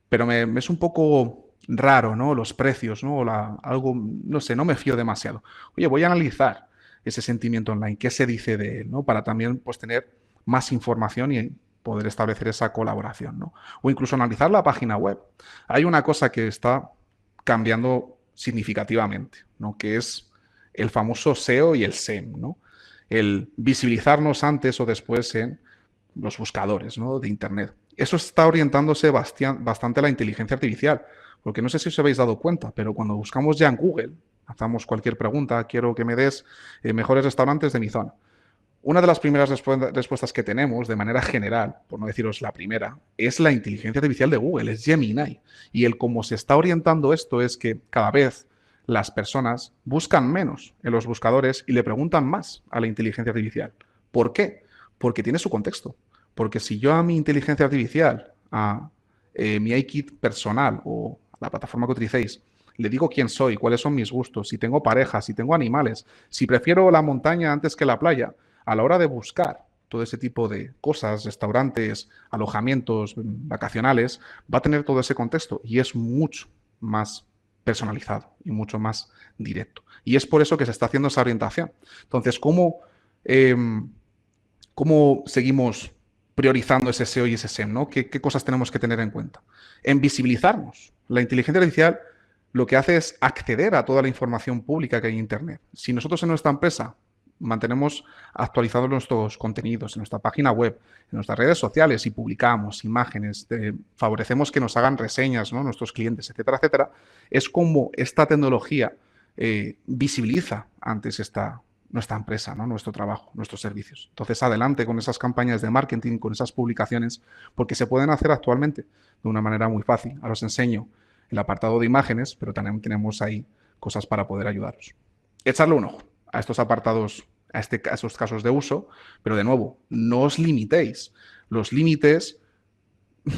pero me es un poco raro, ¿no? Los precios, ¿no? Algo, no sé, no me fío demasiado. Oye, voy a analizar ese sentimiento online, qué se dice de él, ¿no? Para también, pues, tener más información y poder establecer esa colaboración, ¿no? O incluso analizar la página web. Hay una cosa que está cambiando significativamente, ¿no? Que es el famoso SEO y el SEM, ¿no? El visibilizarnos antes o después en los buscadores, ¿no? De Internet. Eso está orientándose bastante a la inteligencia artificial, porque no sé si os habéis dado cuenta, pero cuando buscamos ya en Google, hacemos cualquier pregunta, quiero que me des mejores restaurantes de mi zona. Una de las primeras respuestas que tenemos, de manera general, por no deciros la primera, es la inteligencia artificial de Google, es Gemini. Y el cómo se está orientando esto es que cada vez las personas buscan menos en los buscadores y le preguntan más a la inteligencia artificial. ¿Por qué? Porque tiene su contexto. Porque si yo a mi inteligencia artificial, a mi iKit personal o a la plataforma que utilicéis, le digo quién soy, cuáles son mis gustos, si tengo pareja, si tengo animales, si prefiero la montaña antes que la playa, a la hora de buscar todo ese tipo de cosas, restaurantes, alojamientos vacacionales, va a tener todo ese contexto y es mucho más personalizado y mucho más directo. Y es por eso que se está haciendo esa orientación. Entonces, ¿cómo seguimos priorizando ese SEO y ese SEM? ¿No? ¿Qué cosas tenemos que tener en cuenta? En visibilizarnos. La inteligencia artificial lo que hace es acceder a toda la información pública que hay en Internet. Si nosotros en nuestra empresa mantenemos actualizados nuestros contenidos en nuestra página web, en nuestras redes sociales y publicamos imágenes, favorecemos que nos hagan reseñas, ¿no? Nuestros clientes, etcétera, etcétera, es como esta tecnología visibiliza antes nuestra empresa, ¿no? Nuestro trabajo, nuestros servicios. Entonces, adelante con esas campañas de marketing, con esas publicaciones, porque se pueden hacer actualmente de una manera muy fácil. Ahora os enseño el apartado de imágenes, pero también tenemos ahí cosas para poder ayudaros. Echarle un ojo a estos apartados, a esos casos de uso, pero de nuevo, no os limitéis. Los límites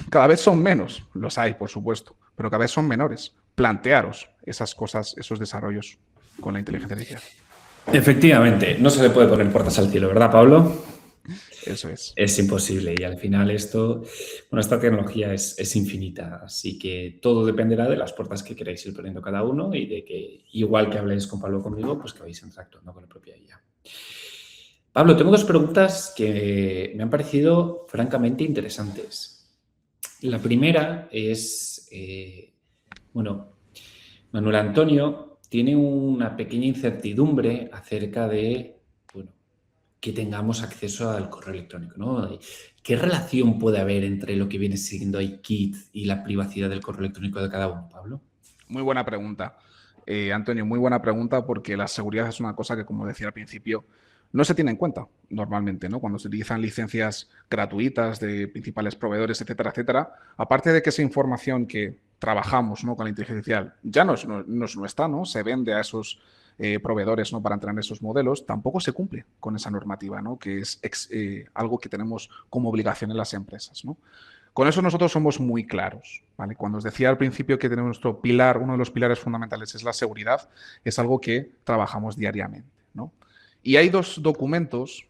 cada vez son menos, los hay, por supuesto, pero cada vez son menores. Plantearos esas cosas, esos desarrollos con la inteligencia artificial. Efectivamente, no se le puede poner puertas al cielo, ¿verdad, Pablo? Eso es. Es imposible y al final esta tecnología es infinita, así que todo dependerá de las puertas que queráis ir poniendo cada uno y de que, igual que habléis con Pablo o conmigo, pues que vais interactuando con la propia IA. Pablo, tengo dos preguntas que me han parecido francamente interesantes. La primera es, Manuel Antonio tiene una pequeña incertidumbre acerca de, que tengamos acceso al correo electrónico, ¿no? ¿Qué relación puede haber entre lo que viene siendo iKit y la privacidad del correo electrónico de cada uno, Pablo? Muy buena pregunta, Antonio, muy buena pregunta porque la seguridad es una cosa que, como decía al principio, no se tiene en cuenta normalmente, ¿no? Cuando se utilizan licencias gratuitas de principales proveedores, etcétera, etcétera, aparte de que esa información que trabajamos, ¿no? Con la inteligencia artificial ya no es nuestra, ¿no? Se vende a esos proveedores, ¿no? Para entrar en esos modelos, tampoco se cumple con esa normativa, ¿no? Que es algo que tenemos como obligación en las empresas, ¿no? Con eso nosotros somos muy claros, ¿vale? Cuando os decía al principio que tenemos nuestro pilar, uno de los pilares fundamentales es la seguridad, es algo que trabajamos diariamente, ¿no? Y hay dos documentos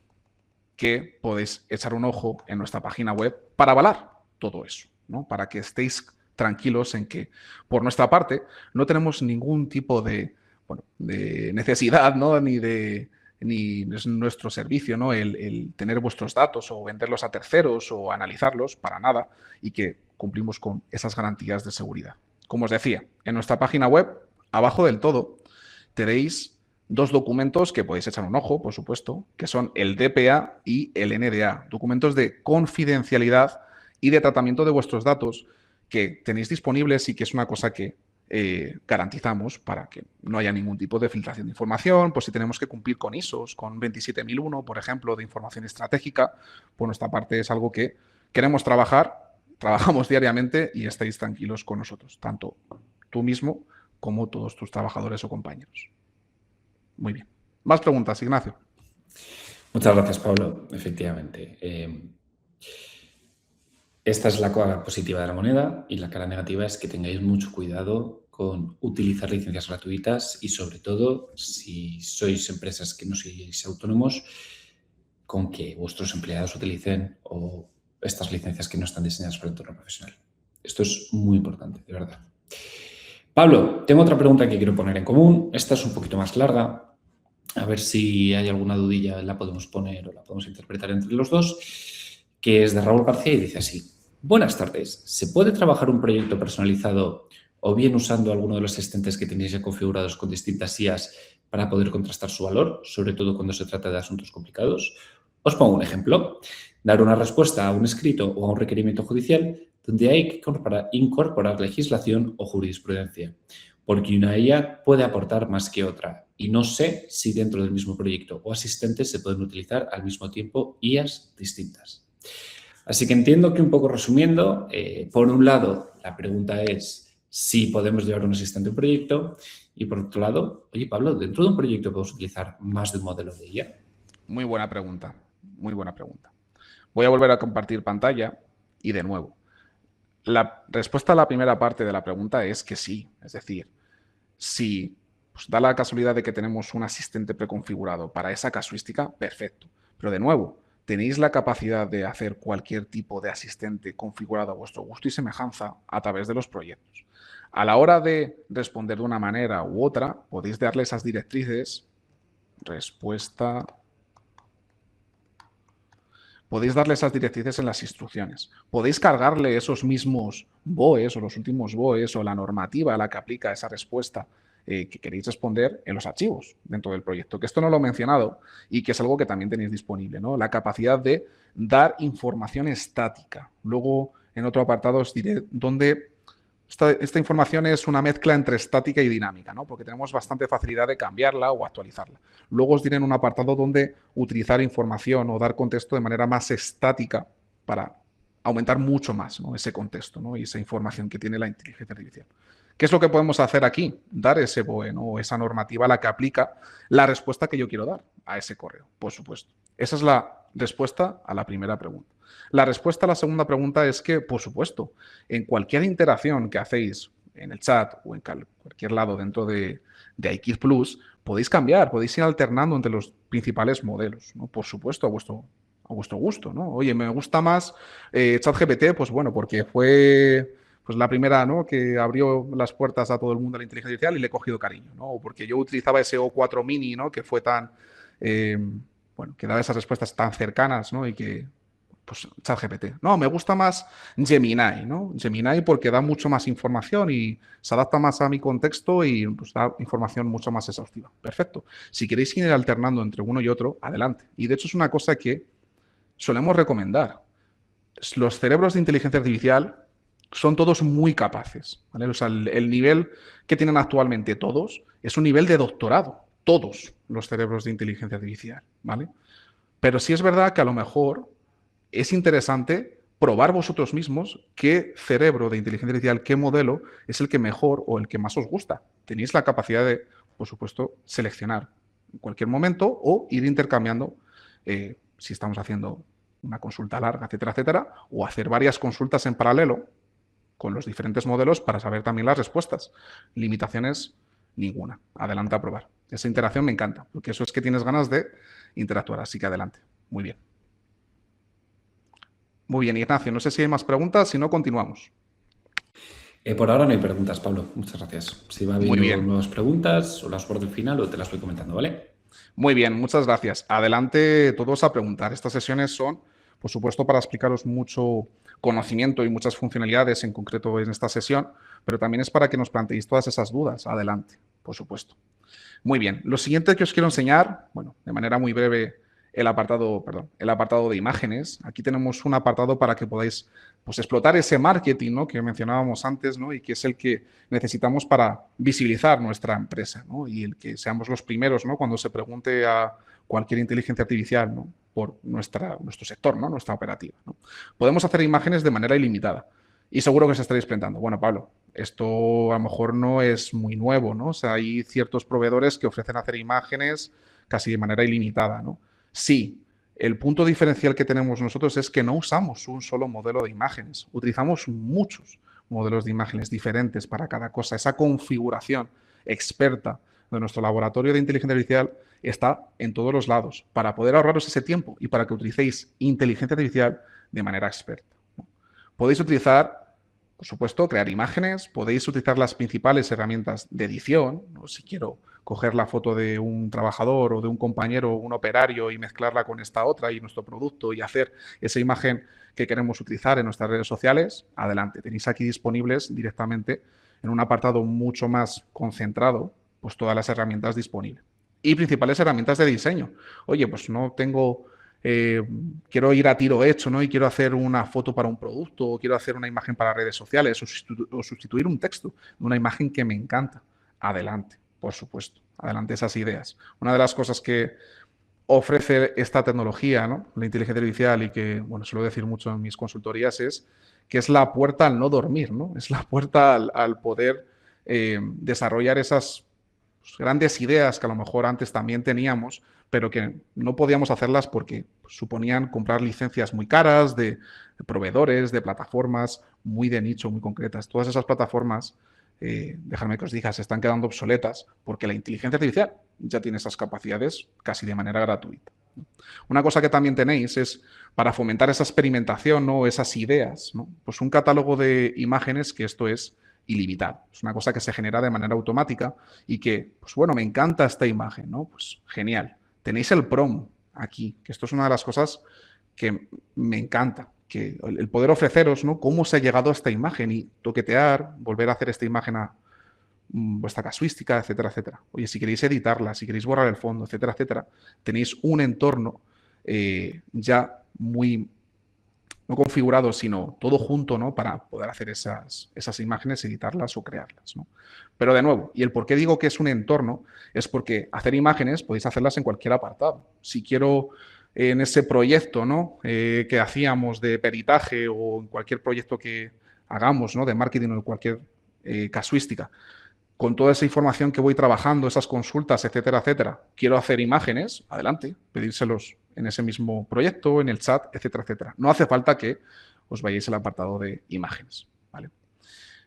que podéis echar un ojo en nuestra página web para avalar todo eso, ¿no? Para que estéis tranquilos en que, por nuestra parte, no tenemos ningún tipo de necesidad, ¿no? Ni es nuestro servicio, ¿no? El tener vuestros datos o venderlos a terceros o analizarlos, para nada, y que cumplimos con esas garantías de seguridad. Como os decía, en nuestra página web, abajo del todo, tenéis 2 documentos que podéis echar un ojo, por supuesto, que son el DPA y el NDA, documentos de confidencialidad y de tratamiento de vuestros datos que tenéis disponibles y que es una cosa que garantizamos para que no haya ningún tipo de filtración de información. Pues si tenemos que cumplir con ISOs, con 27001, por ejemplo, de información estratégica, por nuestra parte es algo que queremos trabajar, trabajamos diariamente y estáis tranquilos con nosotros, tanto tú mismo como todos tus trabajadores o compañeros. Muy bien. Más preguntas, Ignacio. Muchas gracias, Pablo. Efectivamente. Esta es la cara positiva de la moneda y la cara negativa es que tengáis mucho cuidado con utilizar licencias gratuitas y sobre todo si sois empresas que no sois autónomos, con que vuestros empleados utilicen estas licencias que no están diseñadas para el entorno profesional. Esto es muy importante, de verdad. Pablo, tengo otra pregunta que quiero poner en común. Esta es un poquito más larga. A ver si hay alguna dudilla, la podemos poner o la podemos interpretar entre los dos, que es de Raúl García y dice así. Buenas tardes. ¿Se puede trabajar un proyecto personalizado o bien usando alguno de los asistentes que tenéis ya configurados con distintas IAs para poder contrastar su valor, sobre todo cuando se trata de asuntos complicados? Os pongo un ejemplo. Dar una respuesta a un escrito o a un requerimiento judicial donde hay que incorporar legislación o jurisprudencia, porque una IA puede aportar más que otra y no sé si dentro del mismo proyecto o asistente se pueden utilizar al mismo tiempo IAs distintas. Así que entiendo que un poco resumiendo, por un lado, la pregunta es si podemos llevar un asistente a un proyecto y por otro lado, oye Pablo, ¿dentro de un proyecto podemos utilizar más de un modelo de IA? Muy buena pregunta, muy buena pregunta. Voy a volver a compartir pantalla y de nuevo. La respuesta a la primera parte de la pregunta es que sí, es decir, si pues, da la casualidad de que tenemos un asistente preconfigurado para esa casuística, perfecto. Pero de nuevo, tenéis la capacidad de hacer cualquier tipo de asistente configurado a vuestro gusto y semejanza a través de los proyectos. A la hora de responder de una manera u otra, podéis darle esas directrices, respuesta. Podéis darle esas directrices en las instrucciones. Podéis cargarle esos mismos BOEs o los últimos BOEs o la normativa a la que aplica esa respuesta que queréis responder en los archivos dentro del proyecto. Que esto no lo he mencionado y que es algo que también tenéis disponible, ¿no? La capacidad de dar información estática. Luego, en otro apartado os diré dónde esta información es una mezcla entre estática y dinámica, ¿no? Porque tenemos bastante facilidad de cambiarla o actualizarla. Luego os diré en un apartado donde utilizar información o dar contexto de manera más estática para aumentar mucho más, ¿no? Ese contexto, ¿no? Y esa información que tiene la inteligencia artificial. ¿Qué es lo que podemos hacer aquí? Dar ese BOE, ¿no? Esa normativa a la que aplica la respuesta que yo quiero dar a ese correo, por supuesto. Esa es la respuesta a la primera pregunta. La respuesta a la segunda pregunta es que, por supuesto, en cualquier interacción que hacéis en el chat o en cualquier lado dentro de iKit Plus, podéis cambiar, podéis ir alternando entre los principales modelos, ¿no? Por supuesto, a vuestro gusto, ¿no? Oye, me gusta más ChatGPT, pues bueno, porque fue pues la primera, ¿no?, que abrió las puertas a todo el mundo de la inteligencia artificial y le he cogido cariño, ¿no? O porque yo utilizaba ese O4 Mini, ¿no?, que fue tan, bueno, que daba esas respuestas tan cercanas, ¿no? Y que, pues, ChatGPT. No, me gusta más Gemini, ¿no? Gemini porque da mucho más información y se adapta más a mi contexto y pues, da información mucho más exhaustiva. Perfecto. Si queréis ir alternando entre uno y otro, adelante. Y de hecho es una cosa que solemos recomendar. Los cerebros de inteligencia artificial son todos muy capaces, ¿vale? O sea, el nivel que tienen actualmente todos es un nivel de doctorado. Todos los cerebros de inteligencia artificial, ¿vale? Pero sí es verdad que a lo mejor es interesante probar vosotros mismos qué cerebro de inteligencia artificial, qué modelo es el que mejor o el que más os gusta. Tenéis la capacidad de, por supuesto, seleccionar en cualquier momento o ir intercambiando si estamos haciendo una consulta larga, etcétera, etcétera, o hacer varias consultas en paralelo con los diferentes modelos para saber también las respuestas. Limitaciones, ninguna. Adelante a probar. Esa interacción me encanta, porque eso es que tienes ganas de interactuar, así que adelante. Muy bien. Muy bien, Ignacio. No sé si hay más preguntas, si no, continuamos. Por ahora no hay preguntas, Pablo. Muchas gracias. Si va habiendo nuevas preguntas, o las por del final o te las voy comentando, ¿vale? Muy bien, muchas gracias. Adelante todos a preguntar. Estas sesiones son por supuesto, para explicaros mucho conocimiento y muchas funcionalidades en concreto en esta sesión, pero también es para que nos planteéis todas esas dudas. Adelante, por supuesto. Muy bien, lo siguiente que os quiero enseñar, bueno, de manera muy breve, el apartado de imágenes. Aquí tenemos un apartado para que podáis pues, explotar ese marketing, ¿no?, que mencionábamos antes, ¿no?, y que es el que necesitamos para visibilizar nuestra empresa, ¿no?, y el que seamos los primeros, ¿no?, cuando se pregunte a cualquier inteligencia artificial, ¿no?, por nuestro sector, ¿no?, nuestra operativa, ¿no? Podemos hacer imágenes de manera ilimitada. Y seguro que os estaréis preguntando, bueno, Pablo, esto a lo mejor no es muy nuevo, ¿no? O sea, hay ciertos proveedores que ofrecen hacer imágenes casi de manera ilimitada, ¿no? Sí, el punto diferencial que tenemos nosotros es que no usamos un solo modelo de imágenes, utilizamos muchos modelos de imágenes diferentes para cada cosa. Esa configuración experta de nuestro laboratorio de inteligencia artificial está en todos los lados para poder ahorraros ese tiempo y para que utilicéis inteligencia artificial de manera experta. Podéis utilizar, por supuesto, crear imágenes, podéis utilizar las principales herramientas de edición, ¿no? Si quiero coger la foto de un trabajador o de un compañero, un operario y mezclarla con esta otra y nuestro producto y hacer esa imagen que queremos utilizar en nuestras redes sociales, adelante. Tenéis aquí disponibles directamente en un apartado mucho más concentrado, pues todas las herramientas disponibles. Y principales herramientas de diseño. Oye, pues no tengo... quiero ir a tiro hecho, ¿no? Y quiero hacer una foto para un producto, o quiero hacer una imagen para redes sociales, o sustituir un texto de una imagen que me encanta. Adelante, por supuesto. Adelante esas ideas. Una de las cosas que ofrece esta tecnología, ¿no?, la inteligencia artificial, y que, bueno, suelo decir mucho en mis consultorías, es que es la puerta al no dormir, ¿no? Es la puerta al poder desarrollar esas grandes ideas que a lo mejor antes también teníamos, pero que no podíamos hacerlas porque suponían comprar licencias muy caras de proveedores, de plataformas muy de nicho, muy concretas. Todas esas plataformas, dejadme que os diga, se están quedando obsoletas porque la inteligencia artificial ya tiene esas capacidades casi de manera gratuita. Una cosa que también tenéis es, para fomentar esa experimentación, ¿no?, esas ideas, ¿no?, pues un catálogo de imágenes que esto es ilimitado. Es una cosa que se genera de manera automática y que, pues bueno, me encanta esta imagen, ¿no? Pues genial. Tenéis el PROM aquí, que esto es una de las cosas que me encanta, que el poder ofreceros, ¿no?, cómo se ha llegado a esta imagen y toquetear, volver a hacer esta imagen a vuestra casuística, etcétera, etcétera. Oye, si queréis editarla, si queréis borrar el fondo, etcétera, etcétera, tenéis un entorno ya muy no configurado, sino todo junto, ¿no?, para poder hacer esas imágenes, editarlas o crearlas, ¿no? Pero de nuevo, y el por qué digo que es un entorno, es porque hacer imágenes podéis hacerlas en cualquier apartado. Si quiero en ese proyecto, ¿no?, que hacíamos de peritaje, o en cualquier proyecto que hagamos, ¿no?, de marketing o de cualquier casuística, con toda esa información que voy trabajando, esas consultas, etcétera, etcétera, quiero hacer imágenes, adelante, pedírselos en ese mismo proyecto, en el chat, etcétera, etcétera. No hace falta que os vayáis al apartado de imágenes, ¿vale?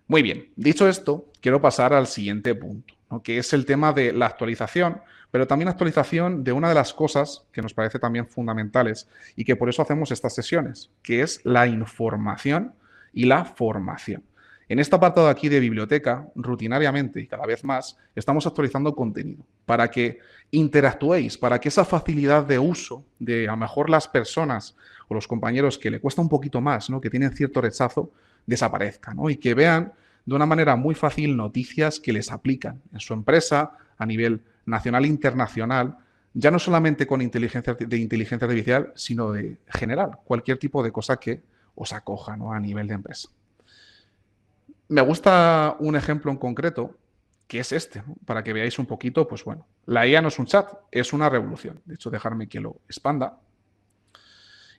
Muy bien, dicho esto, quiero pasar al siguiente punto, ¿no?, que es el tema de la actualización, pero también actualización de una de las cosas que nos parece también fundamentales y que por eso hacemos estas sesiones, que es la información y la formación. En este apartado aquí de biblioteca, rutinariamente y cada vez más, estamos actualizando contenido para que interactuéis, para que esa facilidad de uso de a lo mejor las personas o los compañeros que le cuesta un poquito más, ¿no?, que tienen cierto rechazo, desaparezca, ¿no?, y que vean de una manera muy fácil noticias que les aplican en su empresa a nivel nacional e internacional, ya no solamente con inteligencia artificial, sino de general, cualquier tipo de cosa que os acoja, ¿no?, a nivel de empresa. Me gusta un ejemplo en concreto, que es este, ¿no?, para que veáis un poquito, pues bueno, la IA no es un chat, es una revolución. De hecho, dejarme que lo expanda.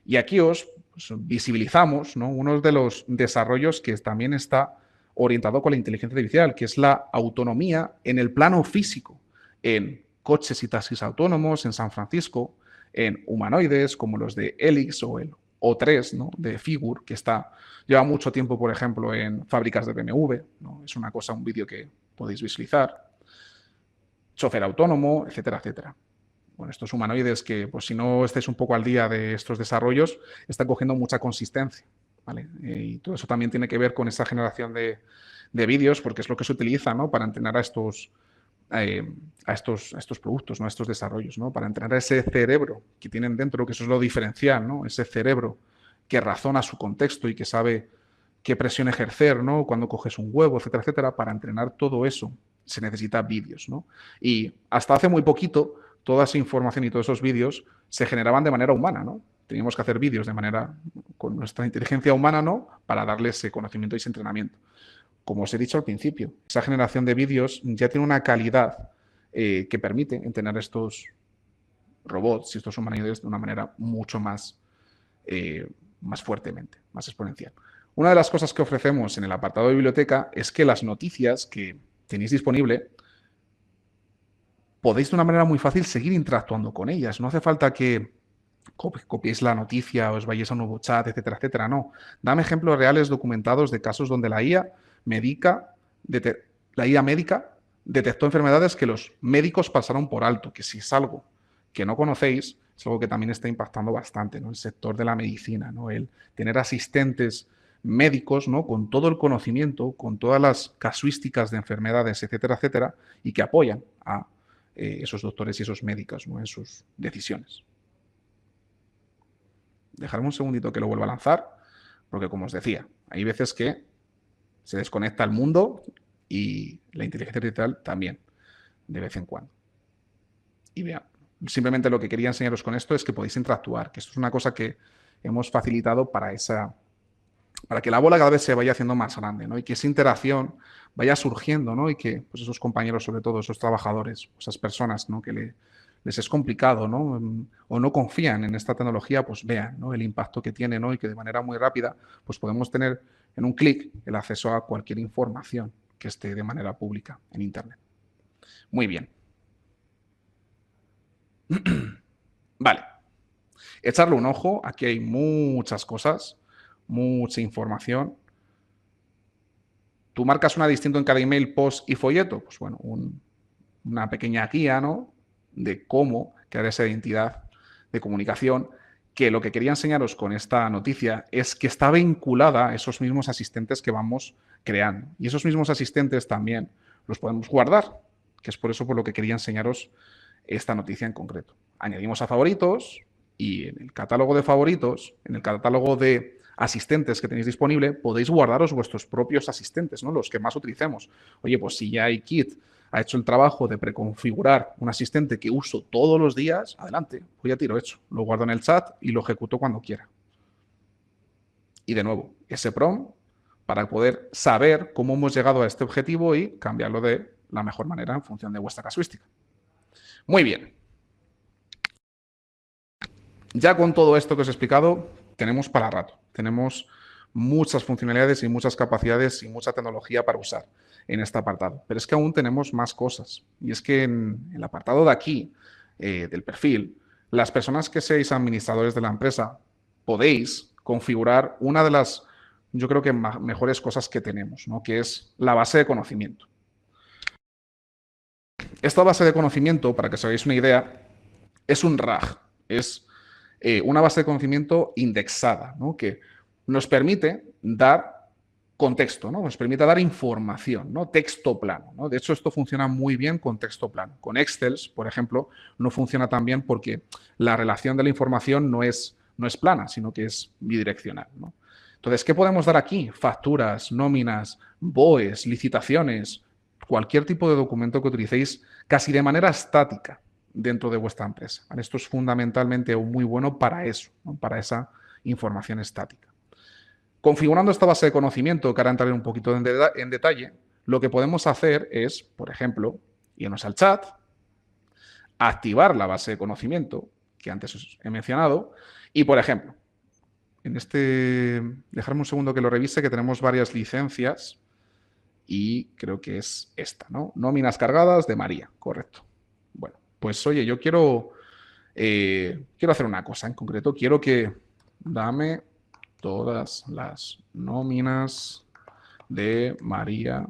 Y aquí os visibilizamos, ¿no?, uno de los desarrollos que también está orientado con la inteligencia artificial, que es la autonomía en el plano físico, en coches y taxis autónomos en San Francisco, en humanoides como los de Helix o el O3, ¿no?, de Figure, que lleva mucho tiempo, por ejemplo, en fábricas de BMW, ¿no? Es una cosa, un vídeo que podéis visualizar. Chofer autónomo, etcétera, etcétera. Bueno, estos humanoides que, pues si no estáis un poco al día de estos desarrollos, están cogiendo mucha consistencia, ¿vale? Y todo eso también tiene que ver con esa generación de vídeos, porque es lo que se utiliza, ¿no?, para entrenar a estos a estos productos, ¿no? A estos desarrollos, ¿no? Para entrenar ese cerebro que tienen dentro, que eso es lo diferencial, ¿no? Ese cerebro que razona su contexto y que sabe qué presión ejercer, ¿no? Cuando coges un huevo, etcétera, etcétera. Para entrenar todo eso se necesita vídeos, ¿no? Y hasta hace muy poquito, toda esa información y todos esos vídeos se generaban de manera humana, ¿no? Teníamos que hacer vídeos de manera, con nuestra inteligencia humana, ¿no? Para darles ese conocimiento y ese entrenamiento. Como os he dicho al principio, esa generación de vídeos ya tiene una calidad que permite entrenar estos robots y estos humanoides de una manera mucho más, más fuertemente, más exponencial. Una de las cosas que ofrecemos en el apartado de biblioteca es que las noticias que tenéis disponible podéis de una manera muy fácil seguir interactuando con ellas. No hace falta que copiéis la noticia, os vayáis a un nuevo chat, etcétera, etcétera. No. Dame ejemplos reales documentados de casos donde la IA médica detectó enfermedades que los médicos pasaron por alto, que si es algo que no conocéis, es algo que también está impactando bastante, ¿no? El sector de la medicina, ¿no? El tener asistentes médicos, ¿no? Con todo el conocimiento, con todas las casuísticas de enfermedades, etcétera, etcétera, y que apoyan a esos doctores y esos médicos, ¿no? En sus decisiones. Dejarme un segundito que lo vuelva a lanzar, porque como os decía, hay veces que se desconecta el mundo y la inteligencia artificial también, de vez en cuando. Y vean, simplemente lo que quería enseñaros con esto es que podéis interactuar, que esto es una cosa que hemos facilitado para que la bola cada vez se vaya haciendo más grande, ¿no? Y que esa interacción vaya surgiendo, ¿no? Y que pues esos compañeros, sobre todo esos trabajadores, esas personas, ¿no? Que les es complicado, ¿no? O no confían en esta tecnología, pues vean, ¿no? El impacto que tiene, ¿no? Y que de manera muy rápida pues podemos tener en un clic el acceso a cualquier información que esté de manera pública en Internet. Muy bien. Vale. Echarle un ojo. Aquí hay muchas cosas, mucha información. ¿Tú marcas una distinto en cada email, post y folleto? Pues bueno, una pequeña guía, ¿no? De cómo crear esa identidad de comunicación, que lo que quería enseñaros con esta noticia es que está vinculada a esos mismos asistentes que vamos creando. Y esos mismos asistentes también los podemos guardar, que es por eso por lo que quería enseñaros esta noticia en concreto. Añadimos a favoritos y en el catálogo de favoritos, en el catálogo de asistentes que tenéis disponible, podéis guardaros vuestros propios asistentes, ¿no? Los que más utilicemos. Oye, pues si ya iKit ha hecho el trabajo de preconfigurar un asistente que uso todos los días, adelante, pues ya tiro hecho. Lo guardo en el chat y lo ejecuto cuando quiera. Y de nuevo, ese prompt para poder saber cómo hemos llegado a este objetivo y cambiarlo de la mejor manera en función de vuestra casuística. Muy bien. Ya con todo esto que os he explicado, tenemos para rato. Tenemos muchas funcionalidades y muchas capacidades y mucha tecnología para usar en este apartado. Pero es que aún tenemos más cosas. Y es que en el apartado de aquí, del perfil, las personas que seáis administradores de la empresa, podéis configurar una de las, yo creo que mejores cosas que tenemos, ¿no? Que es la base de conocimiento. Esta base de conocimiento, para que os hagáis una idea, es un RAG, es una base de conocimiento indexada, ¿no? Que nos permite dar contexto, ¿no? Nos permite dar información, ¿no? Texto plano, ¿no? De hecho, esto funciona muy bien con texto plano. Con Excel, por ejemplo, no funciona tan bien porque la relación de la información no es plana, sino que es bidireccional, ¿no? Entonces, ¿qué podemos dar aquí? Facturas, nóminas, BOEs, licitaciones, cualquier tipo de documento que utilicéis casi de manera estática dentro de vuestra empresa. Esto es fundamentalmente muy bueno para eso, ¿no? Para esa información estática. Configurando esta base de conocimiento, que ahora entraré un poquito en detalle, lo que podemos hacer es, por ejemplo, irnos al chat, activar la base de conocimiento que antes os he mencionado y, por ejemplo, dejarme un segundo que lo revise, que tenemos varias licencias y creo que es esta, ¿no? Nóminas cargadas de María, correcto. Bueno, pues oye, yo quiero hacer una cosa en concreto. Quiero que dame todas las nóminas de María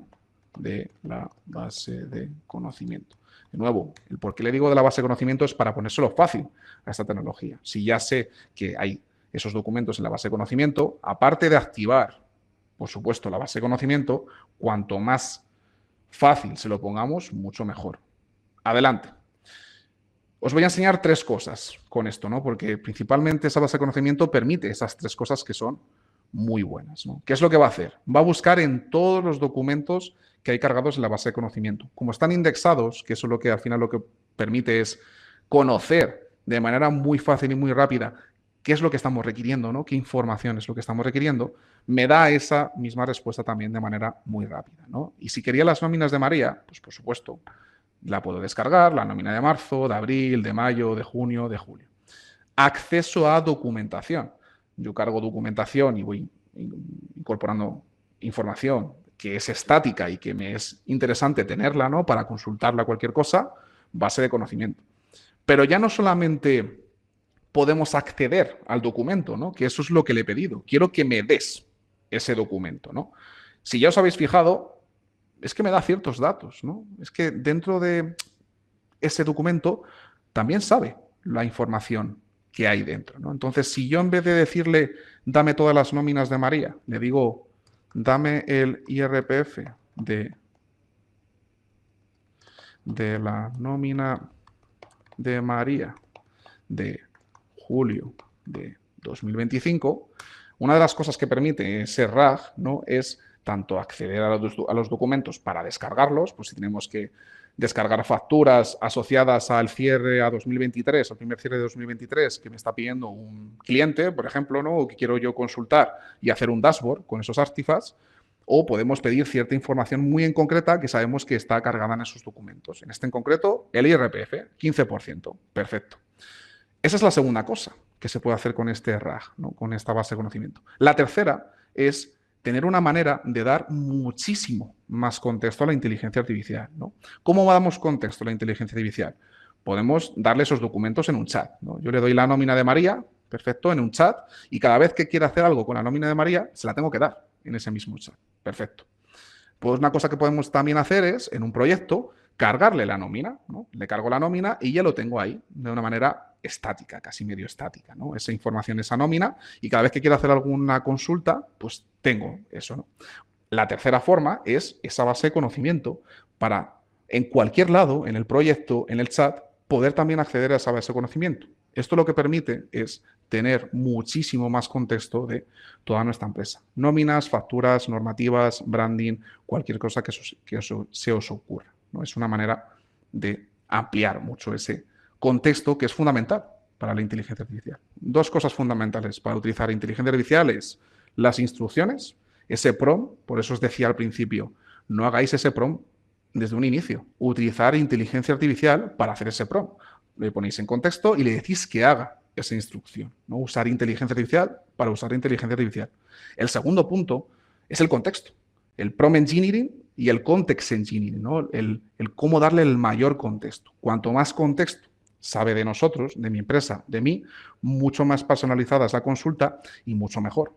de la base de conocimiento. De nuevo, el por qué le digo de la base de conocimiento es para ponérselo fácil a esta tecnología. Si ya sé que hay esos documentos en la base de conocimiento, aparte de activar, por supuesto, la base de conocimiento, cuanto más fácil se lo pongamos, mucho mejor. Adelante. Os voy a enseñar 3 cosas con esto, ¿no? Porque principalmente esa base de conocimiento permite esas 3 cosas que son muy buenas, ¿no? ¿Qué es lo que va a hacer? Va a buscar en todos los documentos que hay cargados en la base de conocimiento. Como están indexados, que eso es lo que al final lo que permite es conocer de manera muy fácil y muy rápida qué es lo que estamos requiriendo, ¿no? Qué información es lo que estamos requiriendo, me da esa misma respuesta también de manera muy rápida, ¿no? Y si quería las nóminas de María, pues por supuesto, la puedo descargar, la nómina de marzo, de abril, de mayo, de junio, de julio. Acceso a documentación. Yo cargo documentación y voy incorporando información que es estática y que me es interesante tenerla, ¿no? Para consultarla cualquier cosa, base de conocimiento. Pero ya no solamente podemos acceder al documento, ¿no? Que eso es lo que le he pedido. Quiero que me des ese documento, ¿no? Si ya os habéis fijado, es que me da ciertos datos, ¿no? Es que dentro de ese documento también sabe la información que hay dentro, ¿no? Entonces, si yo en vez de decirle, dame todas las nóminas de María, le digo, dame el IRPF de la nómina de María de julio de 2025, una de las cosas que permite ese RAG, ¿no? Es tanto acceder a los documentos para descargarlos, pues si tenemos que descargar facturas asociadas al cierre a 2023, al primer cierre de 2023 que me está pidiendo un cliente, por ejemplo, ¿no? O que quiero yo consultar y hacer un dashboard con esos artifacts, o podemos pedir cierta información muy en concreta que sabemos que está cargada en esos documentos. En este en concreto, el IRPF, 15%. Perfecto. Esa es la segunda cosa que se puede hacer con este RAG, ¿no? Con esta base de conocimiento. La tercera es tener una manera de dar muchísimo más contexto a la inteligencia artificial, ¿no? ¿Cómo damos contexto a la inteligencia artificial? Podemos darle esos documentos en un chat, ¿no? Yo le doy la nómina de María, perfecto, en un chat, y cada vez que quiera hacer algo con la nómina de María, se la tengo que dar en ese mismo chat. Perfecto. Pues una cosa que podemos también hacer es, en un proyecto, cargarle la nómina, ¿no? Le cargo la nómina y ya lo tengo ahí de una manera estática, casi medio estática, ¿no? Esa información, esa nómina, y cada vez que quiero hacer alguna consulta, pues tengo eso, ¿no? La tercera forma es esa base de conocimiento para, en cualquier lado, en el proyecto, en el chat, poder también acceder a esa base de conocimiento. Esto lo que permite es tener muchísimo más contexto de toda nuestra empresa. Nóminas, facturas, normativas, branding, cualquier cosa que se os ocurra, ¿no? Es una manera de ampliar mucho ese contexto que es fundamental para la inteligencia artificial. 2 cosas fundamentales para utilizar inteligencia artificial es las instrucciones, ese prompt, por eso os decía al principio, no hagáis ese prompt desde un inicio. Utilizar inteligencia artificial para hacer ese prompt. Le ponéis en contexto y le decís que haga esa instrucción, ¿no? Usar inteligencia artificial para usar inteligencia artificial. El segundo punto es el contexto, el prompt engineering y el context engineering, ¿no? El cómo darle el mayor contexto. Cuanto más contexto sabe de nosotros, de mi empresa, de mí, mucho más personalizada es la consulta y mucho mejor.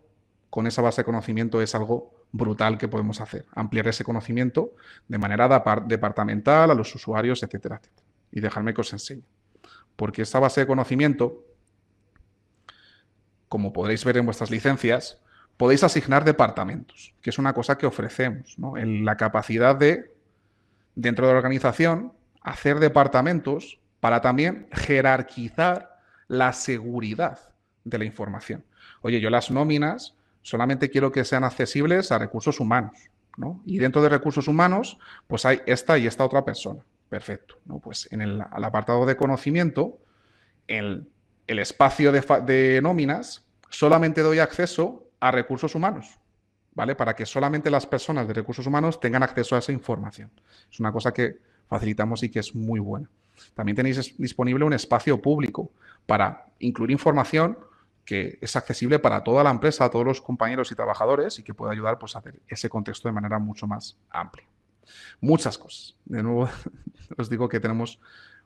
Con esa base de conocimiento es algo brutal que podemos hacer, ampliar ese conocimiento de manera departamental a los usuarios, etcétera, etcétera. Y dejadme que os enseñe. Porque esa base de conocimiento, como podréis ver en vuestras licencias, podéis asignar departamentos, que es una cosa que ofrecemos, ¿no? En la capacidad de, dentro de la organización, hacer departamentos para también jerarquizar la seguridad de la información. Oye, yo las nóminas solamente quiero que sean accesibles a recursos humanos, ¿no? Y dentro de recursos humanos, pues hay esta y esta otra persona. Perfecto, ¿no? Pues en el apartado de conocimiento, el espacio de nóminas, solamente doy acceso a recursos humanos, ¿vale? Para que solamente las personas de recursos humanos tengan acceso a esa información. Es una cosa que facilitamos y que es muy buena. También tenéis disponible un espacio público para incluir información que es accesible para toda la empresa, a todos los compañeros y trabajadores y que puede ayudar, pues, a hacer ese contexto de manera mucho más amplia. Muchas cosas. De nuevo, os digo que tenemos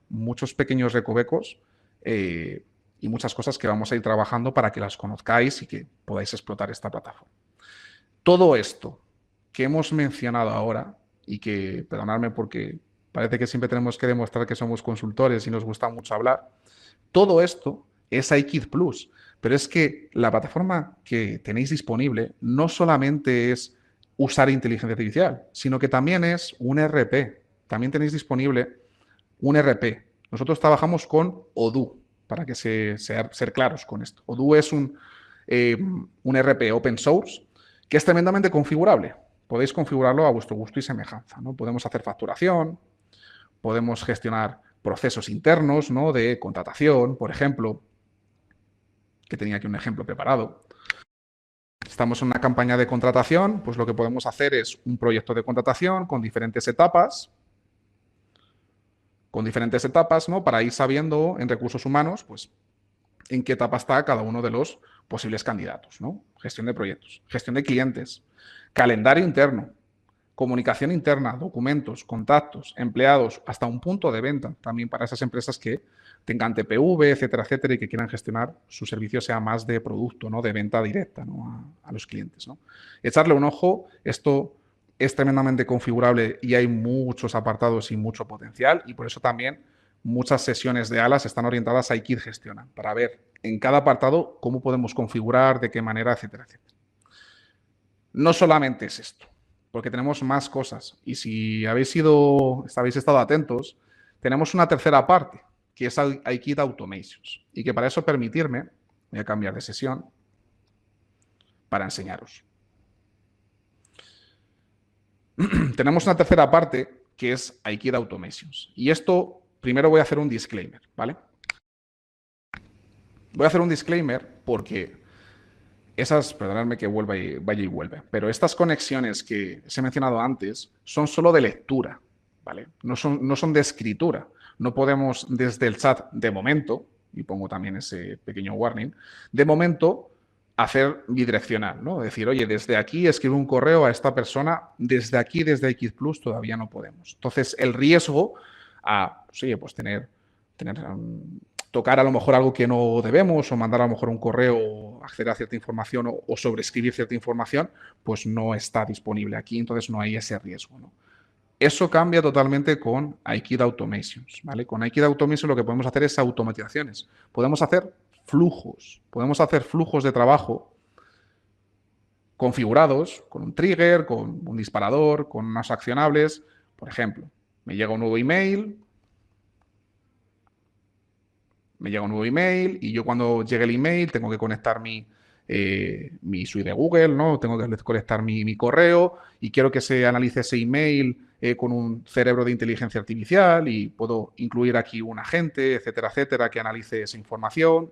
muchos pequeños recovecos y muchas cosas que vamos a ir trabajando para que las conozcáis y que podáis explotar esta plataforma. Todo esto que hemos mencionado ahora, y que, perdonadme porque parece que siempre tenemos que demostrar que somos consultores y nos gusta mucho hablar, todo esto es iKit Plus, pero es que la plataforma que tenéis disponible no solamente es usar inteligencia artificial, sino que también es un RP. También tenéis disponible un RP. Nosotros trabajamos con Odoo, para que ser claros con esto. Odoo es un RP open source que es tremendamente configurable. Podéis configurarlo a vuestro gusto y semejanza, ¿no? Podemos hacer facturación, podemos gestionar procesos internos, ¿no? De contratación, por ejemplo, que tenía aquí un ejemplo preparado. Estamos en una campaña de contratación, pues lo que podemos hacer es un proyecto de contratación con diferentes etapas, ¿no? Para ir sabiendo en recursos humanos, pues, en qué etapa está cada uno de los posibles candidatos, ¿no? Gestión de proyectos, gestión de clientes, calendario interno, comunicación interna, documentos, contactos, empleados, hasta un punto de venta también para esas empresas que tengan TPV, etcétera, etcétera, y que quieran gestionar su servicio sea más de producto, ¿no? De venta directa, ¿no? a los clientes, ¿no? Echarle un ojo, esto es tremendamente configurable y hay muchos apartados y mucho potencial, y por eso también muchas sesiones de alas están orientadas a iKit Gestiona, para ver en cada apartado cómo podemos configurar, de qué manera, etcétera, etcétera. No solamente es esto, porque tenemos más cosas. Y si habéis estado atentos, tenemos una tercera parte, que es iKit Automations. Y que para eso permitirme, voy a cambiar de sesión para enseñaros. Tenemos una tercera parte, que es iKit Automations. Y esto, primero voy a hacer un disclaimer, ¿vale? Voy a hacer un disclaimer porque perdonadme que vaya y vuelve, pero estas conexiones que os he mencionado antes son solo de lectura, ¿vale? No son de escritura. No podemos desde el chat de momento, y pongo también ese pequeño warning, de momento hacer bidireccional, ¿no? Decir, oye, desde aquí escribo un correo a esta persona, desde aquí, desde iKit Plus, todavía no podemos. Entonces, el riesgo a, sí, pues tocar a lo mejor algo que no debemos o mandar a lo mejor un correo o acceder a cierta información o sobreescribir cierta información, pues no está disponible aquí, entonces no hay ese riesgo, ¿no? Eso cambia totalmente con iKit Automations, ¿vale? Con iKit Automations lo que podemos hacer es automatizaciones. Podemos hacer flujos de trabajo configurados con un trigger, con un disparador, con unos accionables. Por ejemplo, me llega un nuevo email y yo cuando llegue el email tengo que conectar mi suite de Google, ¿no? Tengo que conectar mi correo y quiero que se analice ese email con un cerebro de inteligencia artificial y puedo incluir aquí un agente, etcétera, etcétera, que analice esa información,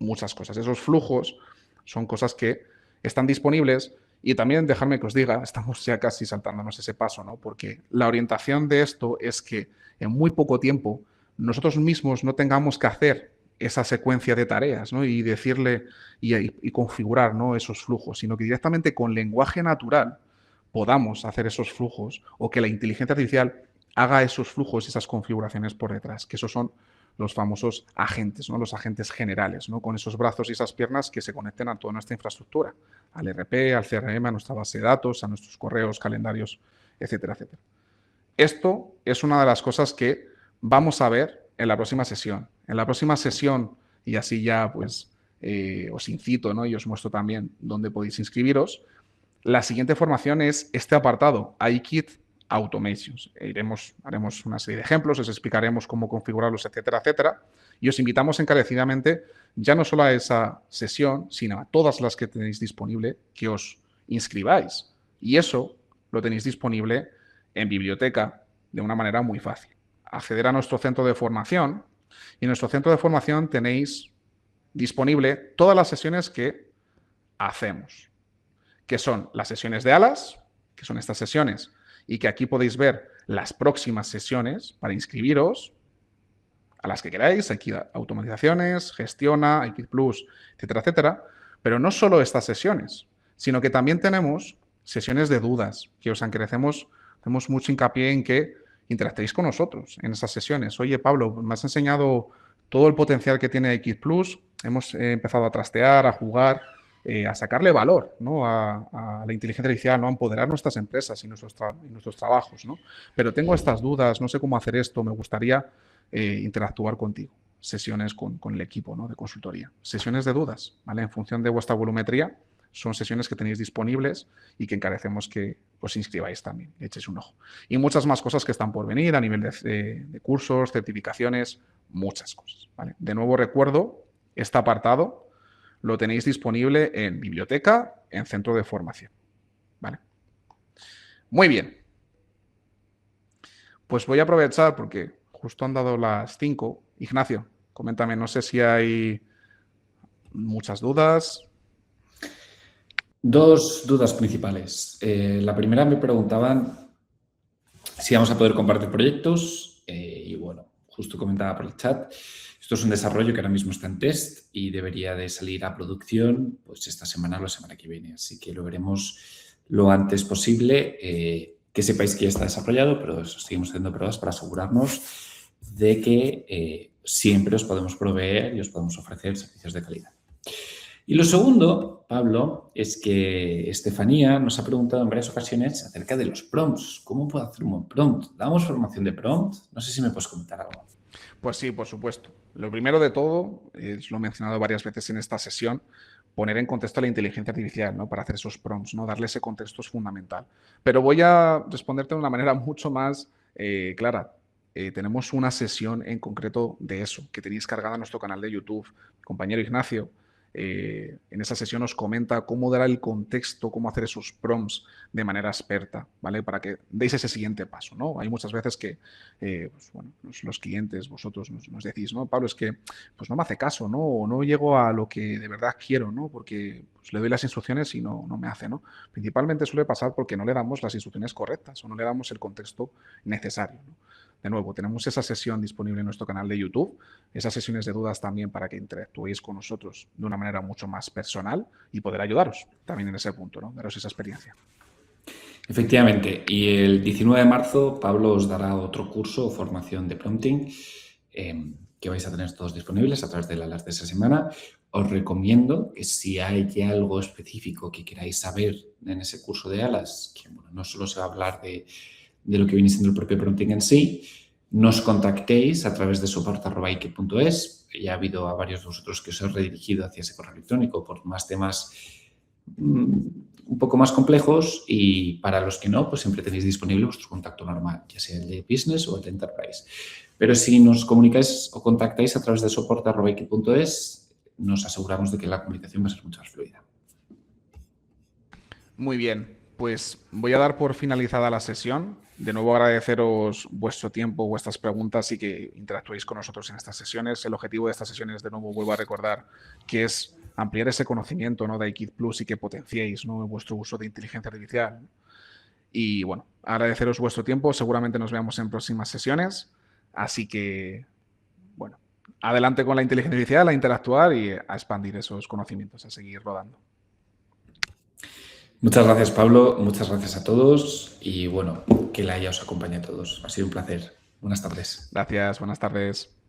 muchas cosas. Esos flujos son cosas que están disponibles y también dejadme que os diga, estamos ya casi saltándonos ese paso, ¿no? Porque la orientación de esto es que en muy poco tiempo nosotros mismos no tengamos que hacer esa secuencia de tareas, ¿no? Y decirle y configurar, ¿no? Esos flujos, sino que directamente con lenguaje natural podamos hacer esos flujos o que la inteligencia artificial haga esos flujos y esas configuraciones por detrás, que esos son los famosos agentes, ¿no? Los agentes generales, ¿no? Con esos brazos y esas piernas que se conecten a toda nuestra infraestructura, al RP, al CRM, a nuestra base de datos, a nuestros correos, calendarios, etcétera, etcétera. Esto es una de las cosas que vamos a ver en la próxima sesión. En la próxima sesión, y así ya pues os incito, ¿no? Y os muestro también dónde podéis inscribiros. La siguiente formación es este apartado, iKit Automations. Haremos una serie de ejemplos, os explicaremos cómo configurarlos, etcétera, etcétera. Y os invitamos encarecidamente ya no solo a esa sesión, sino a todas las que tenéis disponible, que os inscribáis. Y eso lo tenéis disponible en biblioteca de una manera muy fácil. Acceder a nuestro centro de formación y en nuestro centro de formación tenéis disponible todas las sesiones que hacemos, que son las sesiones de alas, que son estas sesiones, y que aquí podéis ver las próximas sesiones para inscribiros a las que queráis, aquí automatizaciones, gestiona, iKit Plus, etcétera, etcétera. Pero no solo estas sesiones, sino que también tenemos sesiones de dudas, que os hacemos mucho hincapié en que interactuéis con nosotros en esas sesiones. Oye, Pablo, me has enseñado todo el potencial que tiene iKit Plus, hemos empezado a trastear, a jugar, a sacarle valor, ¿no? a la inteligencia artificial, ¿no? A empoderar nuestras empresas y nuestros trabajos, ¿no? Pero tengo estas dudas, no sé cómo hacer esto, me gustaría interactuar contigo. Sesiones con el equipo, ¿no? De consultoría. Sesiones de dudas, ¿vale? En función de vuestra volumetría, son sesiones que tenéis disponibles y que encarecemos que os inscribáis también, le echéis un ojo. Y muchas más cosas que están por venir a nivel de cursos, certificaciones, muchas cosas, ¿vale? De nuevo recuerdo, este apartado lo tenéis disponible en biblioteca, en centro de formación, ¿vale? Muy bien. Pues voy a aprovechar porque justo han dado las 5. Ignacio, coméntame, no sé si hay muchas dudas. 2 dudas principales. La primera me preguntaban si vamos a poder compartir proyectos y bueno, justo comentaba por el chat, esto es un desarrollo que ahora mismo está en test y debería de salir a producción pues esta semana o la semana que viene, así que lo veremos lo antes posible. Que sepáis que ya está desarrollado, pero seguimos haciendo pruebas para asegurarnos de que siempre os podemos proveer y os podemos ofrecer servicios de calidad. Y lo segundo, Pablo, es que Estefanía nos ha preguntado en varias ocasiones acerca de los prompts. ¿Cómo puedo hacer un buen prompt? ¿Damos formación de prompt? No sé si me puedes comentar algo. Pues sí, por supuesto. Lo primero de todo, lo he mencionado varias veces en esta sesión, poner en contexto la inteligencia artificial, ¿no? Para hacer esos prompts, ¿no? Darle ese contexto es fundamental. Pero voy a responderte de una manera mucho más clara. Tenemos una sesión en concreto de eso, que tenéis cargada en nuestro canal de YouTube. Compañero Ignacio, en esa sesión os comenta cómo dar el contexto, cómo hacer esos prompts de manera experta, ¿vale? Para que deis ese siguiente paso, ¿no? Hay muchas veces que, pues, bueno, los clientes, vosotros nos decís, ¿no? Pablo, es que pues no me hace caso, ¿no? O no llego a lo que de verdad quiero, ¿no? Porque pues, le doy las instrucciones y no me hace, ¿no? Principalmente suele pasar porque no le damos las instrucciones correctas o no le damos el contexto necesario, ¿no? De nuevo, tenemos esa sesión disponible en nuestro canal de YouTube, esas sesiones de dudas también para que interactuéis con nosotros de una manera mucho más personal y poder ayudaros también en ese punto, ¿no? Daros esa experiencia. Efectivamente, y el 19 de marzo Pablo os dará otro curso o formación de prompting que vais a tener todos disponibles a través de las de esa semana. Os recomiendo que si hay algo específico que queráis saber en ese curso de ALAS, que bueno, no solo se va a hablar de lo que viene siendo el propio prompting en sí, nos contactéis a través de support@ike.es. Ya ha habido a varios de vosotros que os he redirigido hacia ese correo electrónico por más temas un poco más complejos y para los que no, pues siempre tenéis disponible vuestro contacto normal, ya sea el de business o el de enterprise. Pero si nos comunicáis o contactáis a través de support@ike.es, nos aseguramos de que la comunicación va a ser mucho más fluida. Muy bien, pues voy a dar por finalizada la sesión. De nuevo agradeceros vuestro tiempo, vuestras preguntas y que interactuéis con nosotros en estas sesiones. El objetivo de estas sesiones, de nuevo vuelvo a recordar, que es ampliar ese conocimiento, ¿no? de iKit Plus y que potenciéis, ¿no? vuestro uso de inteligencia artificial. Y bueno, agradeceros vuestro tiempo. Seguramente nos veamos en próximas sesiones. Así que, bueno, adelante con la inteligencia artificial, a interactuar y a expandir esos conocimientos, a seguir rodando. Muchas gracias, Pablo. Muchas gracias a todos y bueno, que la IA os acompañe a todos. Ha sido un placer. Buenas tardes. Gracias, buenas tardes.